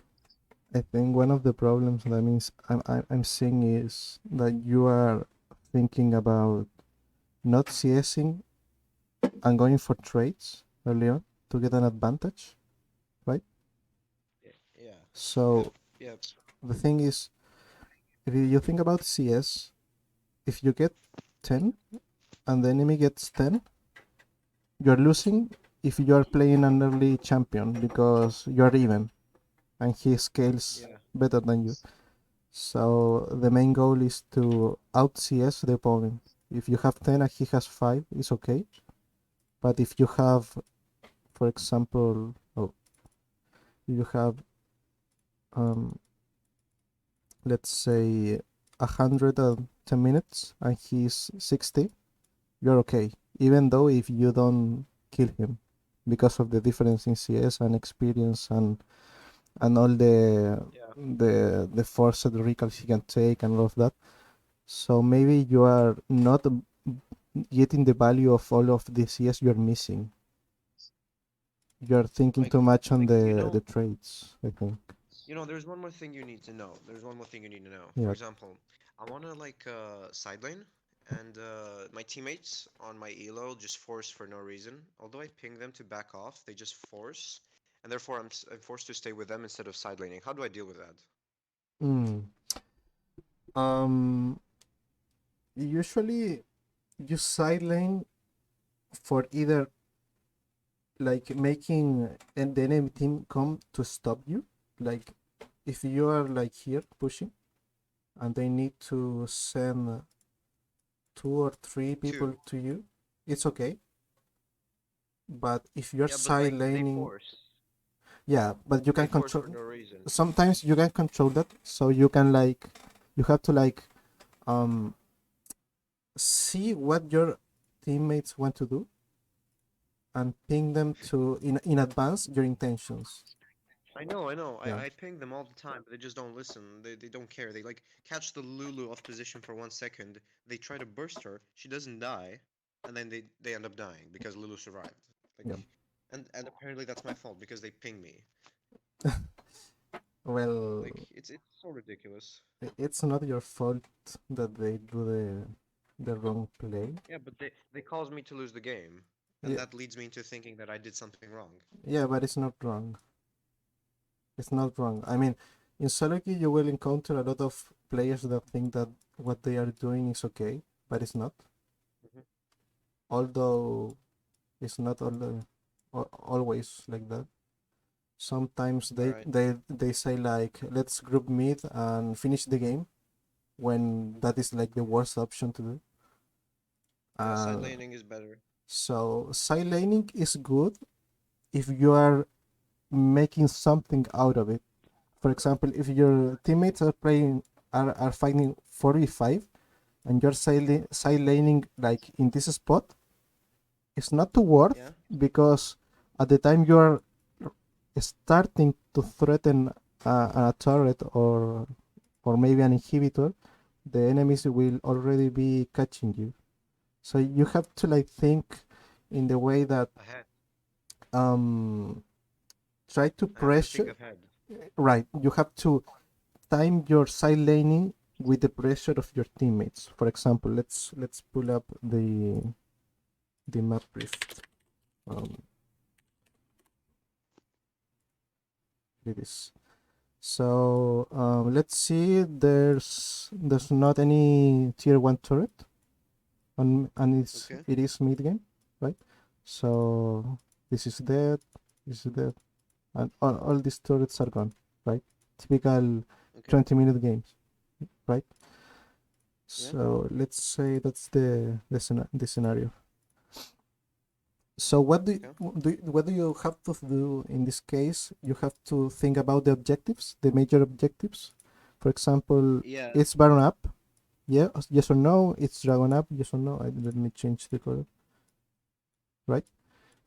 S2: I think one of the problems that means I'm seeing is that you are thinking about not CSing and going for trades early on to get an advantage, right?
S1: Yeah.
S2: So
S1: Yeah.
S2: the thing is, if you think about CS, if you get 10 and the enemy gets 10, you're losing if you are playing an early champion because you're even and he scales
S1: Yeah.
S2: better than you. So the main goal is to out CS the opponent. If you have 10 and he has 5, it's okay. But if you have, for example, you have, let's say, 110 minutes and he's 60, you're okay. Even though if you don't kill him because of the difference in CS and experience and and all
S1: Yeah.
S2: the forced recalls he can take and all of that. So maybe you are not getting the value of all of the CS you're missing. You're thinking too much on
S1: Like
S2: the trades, I think.
S1: there's one more thing you need to know. There's one more thing you need to know. For
S2: Yeah.
S1: example, I wanna like side lane, and my teammates on my elo just force for no reason. Although I ping them to back off, they just force, and therefore I'm forced to stay with them instead of side laning. How do I deal with that?
S2: Mm. Um. Usually, you side lane for either like making the enemy team come to stop you. Like if you are like here pushing and they need to send 2 or 3
S1: Two.
S2: people to you, it's okay. But if you're
S1: Yeah, but
S2: side
S1: like they
S2: laning,
S1: force.
S2: yeah, but you
S1: They
S2: can
S1: force
S2: control.
S1: for no reason.
S2: Sometimes you can control that, so you can like, you have to like um see what your teammates want to do and ping them to in advance your intentions.
S1: I know, I know.
S2: Yeah,
S1: I ping them all the time, but they just don't listen. They don't care. They like catch the Lulu off position for 1 second. They try to burst her. She doesn't die, and then they end up dying because Lulu survived.
S2: yeah.
S1: Like, and apparently that's my fault because they ping me.
S2: Well,
S1: Like it's so ridiculous.
S2: it's not your fault that they do the wrong play.
S1: Yeah, but they cause me to lose the game, and
S2: Yeah,
S1: that leads me into thinking that I did something wrong.
S2: yeah, but it's not wrong. It's not wrong. I mean, in solo queue you will encounter a lot of players that think that what they are doing is okay, but it's not.
S1: Hmm.
S2: Although it's not always like that. Sometimes
S1: All right.
S2: they say like let's group mid and finish the game when that is like the worst option to do.
S1: Yeah, side
S2: Uh,
S1: laning is better.
S2: so side laning is good if you are making something out of it. For example, if your teammates are playing are fighting 4v5 and you're side laning like in this spot, it's not too worth
S1: Yeah.
S2: because at the time you're starting to threaten a turret or maybe an inhibitor, the enemies will already be catching you. So you have to like think in the way that
S1: Ahead.
S2: um try to
S1: I have to think
S2: pressure,
S1: ahead.
S2: right, you have to time your side laning with the pressure of your teammates. For example, let's pull up the map brief. Um, it is. So let's see. There's not any tier 1 turret on, and
S1: Okay.
S2: it is mid game, right? So this is dead. This is dead, and all these turrets are gone, right? Typical
S1: Okay.
S2: 20-minute games, right?
S1: Yeah.
S2: So let's say that's the scenario. So
S1: Okay.
S2: what do you have to do in this case? You have to think about the objectives, the major objectives. For example,
S1: Yeah.
S2: it's Baron up, yeah, yes or no. It's Dragon up, yes or no. Let me change the color, right?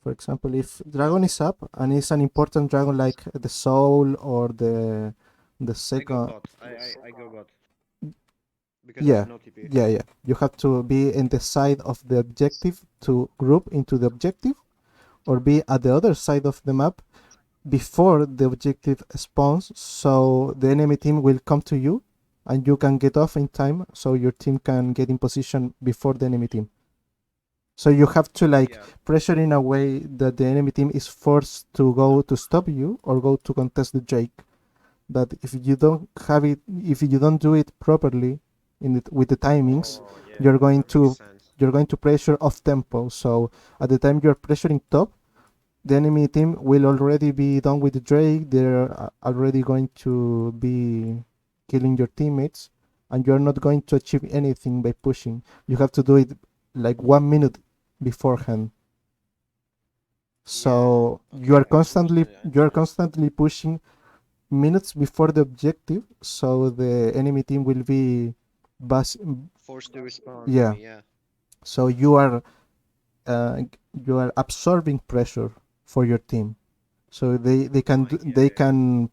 S2: For example, if
S1: Yeah.
S2: Dragon is up and it's an important dragon like the Soul or the
S1: I go
S2: second,
S1: bot. I go bot because I
S2: yeah,
S1: have no TP.
S2: yeah. You have to be in the side of the objective to group into the objective, or be at the other side of the map before the objective spawns, so the enemy team will come to you and you can get off in time so your team can get in position before the enemy team. So you have to like
S1: Yeah.
S2: pressure in a way that the enemy team is forced to go to stop you or go to contest the Drake. That if you don't have it, if you don't do it properly with the timings,
S1: Oh,
S2: you're
S1: yeah.
S2: going
S1: That makes
S2: to
S1: sense.
S2: you're going to pressure off tempo. So at the time you're pressuring top, the enemy team will already be done with the Drake. They're already going to be killing your teammates, and you're not going to achieve anything by pushing. You have to do it like 1 minute beforehand.
S1: Yeah.
S2: So
S1: Okay. I understand it. I
S2: you are
S1: understand it.
S2: constantly pushing minutes before the objective, so the enemy team will be bus.
S1: Forced to respond to
S2: Yeah.
S1: me. Yeah.
S2: So uh, you are absorbing pressure for your team. So they can
S1: Oh, I get
S2: they
S1: it.
S2: can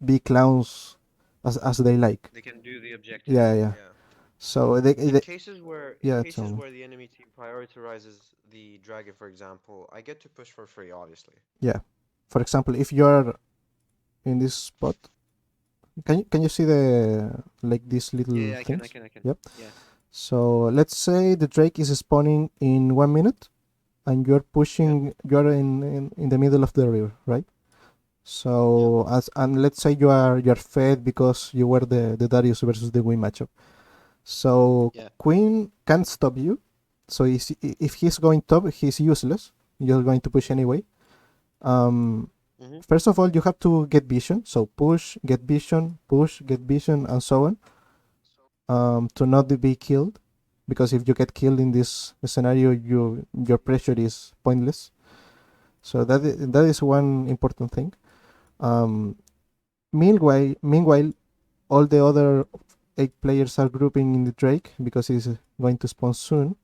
S2: be clowns as they like.
S1: They can do the objective.
S2: Yeah, yeah. So they
S1: In cases where
S2: yeah, tell me.
S1: the enemy team prioritizes the dragon, for example, I get to push for free, obviously.
S2: Yeah. For example, if you're in this spot, can you see the like these little things?
S1: I can.
S2: Yep.
S1: Yeah.
S2: So let's say the Drake is spawning in 1 minute, and you're pushing. You're in the middle of the river, right? So and let's say you're fed because you were the Darius versus the Queen matchup. So
S1: Yeah.
S2: Queen can't stop you. So if he's going top, he's useless. You're going to push anyway. First of all, you have to get vision. So push, get vision, and so on. To not be killed, because if you get killed in this scenario, your pressure is pointless. So that is one important thing. Meanwhile, all the other 8 players are grouping in the Drake because he's going to spawn soon.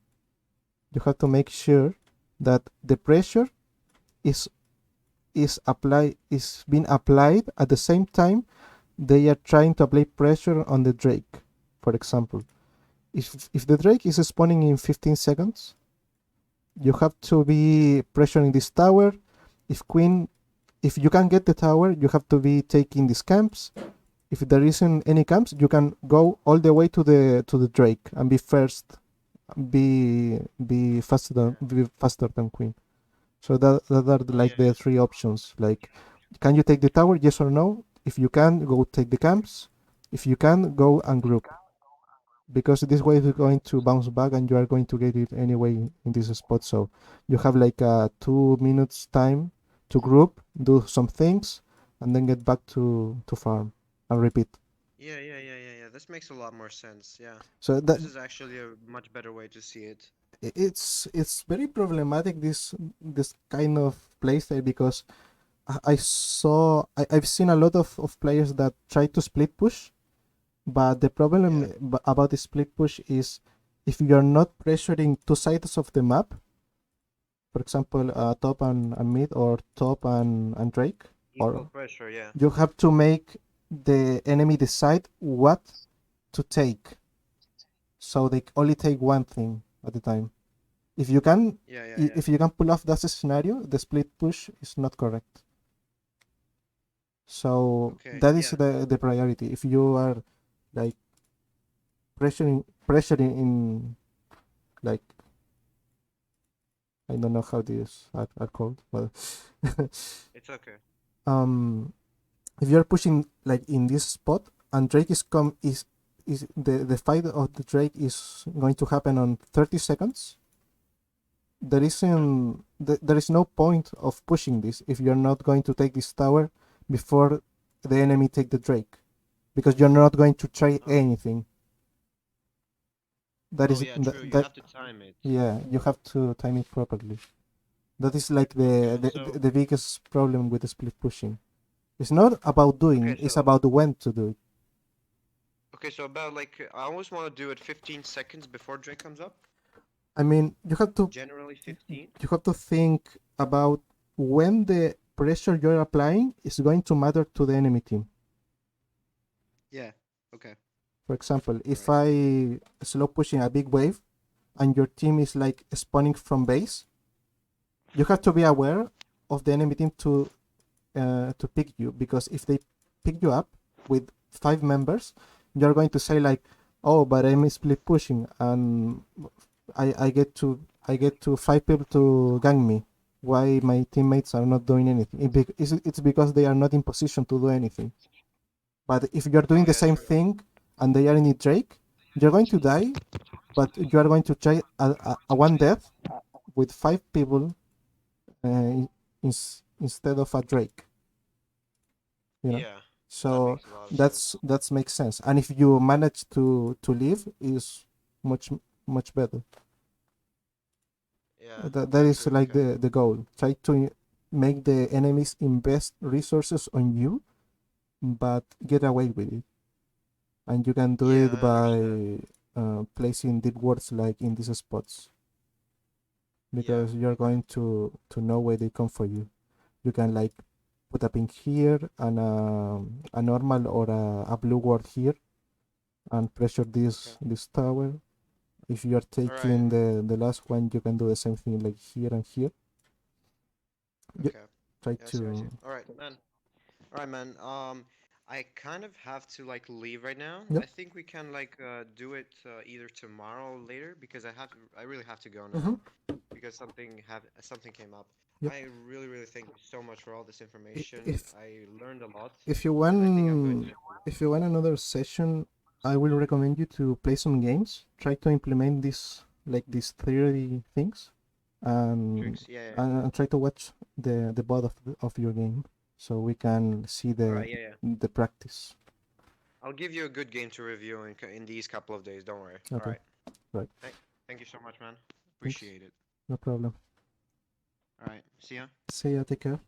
S2: You have to make sure that the pressure is being applied at the same time they are trying to apply pressure on the Drake. For example, if the Drake is spawning in 15 seconds, you have to be pressuring this tower. If you can get the tower, you have to be taking these camps. If there isn't any camps, you can go all the way to the Drake and be first, be faster than Queen. So that are like the 3 options. Like, can you take the tower? Yes or no. If you can, go take the camps. If you can, go and group. Because this wave is going to bounce back and you are going to get it anyway in this spot. So you have like 2 minutes time to group, do some things, and then get back to farm and repeat.
S1: Yeah. This makes a lot more sense. Yeah.
S2: So
S1: This is actually a much better way to see it.
S2: it's very problematic, this kind of playstyle, because I've seen a lot of players that try to split push, but the problem about the split push is if you're not pressuring 2 sides of the map, for example, top and mid, or top and Drake,
S1: Equal pressure, yeah.
S2: you have to make the enemy decide what to take, so they only take one thing at a time. If you can, if you can pull off that scenario, the split push is not correct. So that is the priority. If you are like pressuring in, like, I don't know how these are called, but
S1: it's okay.
S2: If you're pushing like in this spot and Drake is the fight of the Drake is going to happen on 30 seconds, there is no point of pushing this if you're not going to take this tower before the enemy take the Drake, because you're not going to try anything. That is
S1: true. You have to time it.
S2: Yeah, you have to time it properly. That is like the biggest problem with the split pushing. It's not about doing, it's about when to do it.
S1: Okay, so about like I always want to do it 15 seconds before Drake comes up.
S2: I mean, you have to
S1: generally 15.
S2: You have to think about when the pressure you're applying is going to matter to the enemy team.
S1: Yeah. Okay.
S2: For example, if I slow pushing a big wave and your team is like spawning from base, you have to be aware of the enemy team to pick you, because if they pick you up with 5 members, you're going to say like, oh, but I'm split pushing and I get to 5 people to gang me. Why my teammates are not doing anything? It's because they are not in position to do anything. But if you're doing the same thing and they are in the Drake, you're going to die, but you are going to try a one death with 5 people instead of a Drake. You know?
S1: Yeah.
S2: So that makes sense. And if you manage to live, is much better.
S1: Yeah.
S2: That is like the goal. Try to make the enemies invest resources on you, but get away with it. And you can do it by placing deep wards like in these spots, because you're going to know where they come for you. You can like put a pink here and a normal or a blue ward here, and pressure this tower. If you are taking the last one, you can do the same thing like here and here.
S1: Okay.
S2: Try
S1: Yeah, I see, I see.
S2: to.
S1: All right, man. All right, man. I kind of have to like leave right now.
S2: Yep.
S1: I think we can like do it either tomorrow or later because I really have to go now
S2: Mhm.
S1: because something came up.
S2: Yep.
S1: I really thank you so much for all this information.
S2: If
S1: I learned a lot,
S2: if you
S1: and I think I'm going
S2: want
S1: to.
S2: if you want another session, I will recommend you to play some games. Try to implement these theory things, and
S1: Tricks. Yeah.
S2: and try to watch the VOD of your game, so we can see
S1: All right. Yeah.
S2: the practice.
S1: I'll give you a good game to review in these couple of days. Don't worry. All
S2: Okay.
S1: right.
S2: Right.
S1: Thank you so much, man.
S2: Thanks.
S1: Appreciate it.
S2: No problem.
S1: All right. See ya.
S2: See ya. Take care.